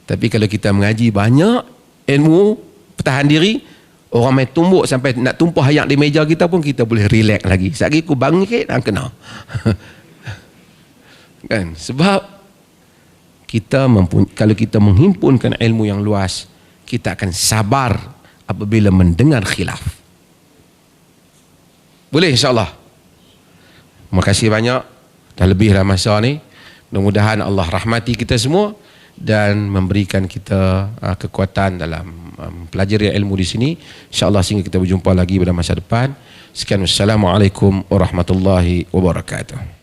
Tapi kalau kita mengaji banyak ilmu pertahan diri, orang main tumbuk sampai nak tumpah ayak di meja kita pun kita boleh relax lagi. Sekali aku bangkit dan kena. Kan? Sebab kita kalau kita menghimpunkan ilmu yang luas, kita akan sabar apabila mendengar khilaf. Boleh insya-Allah. Terima kasih banyak. Dah lebih dah masa ni. Mudah-mudahan Allah rahmati kita semua dan memberikan kita kekuatan dalam pelajari ilmu di sini. Insya-Allah sehingga kita berjumpa lagi pada masa depan. Sekian, wassalamualaikum warahmatullahi wabarakatuh.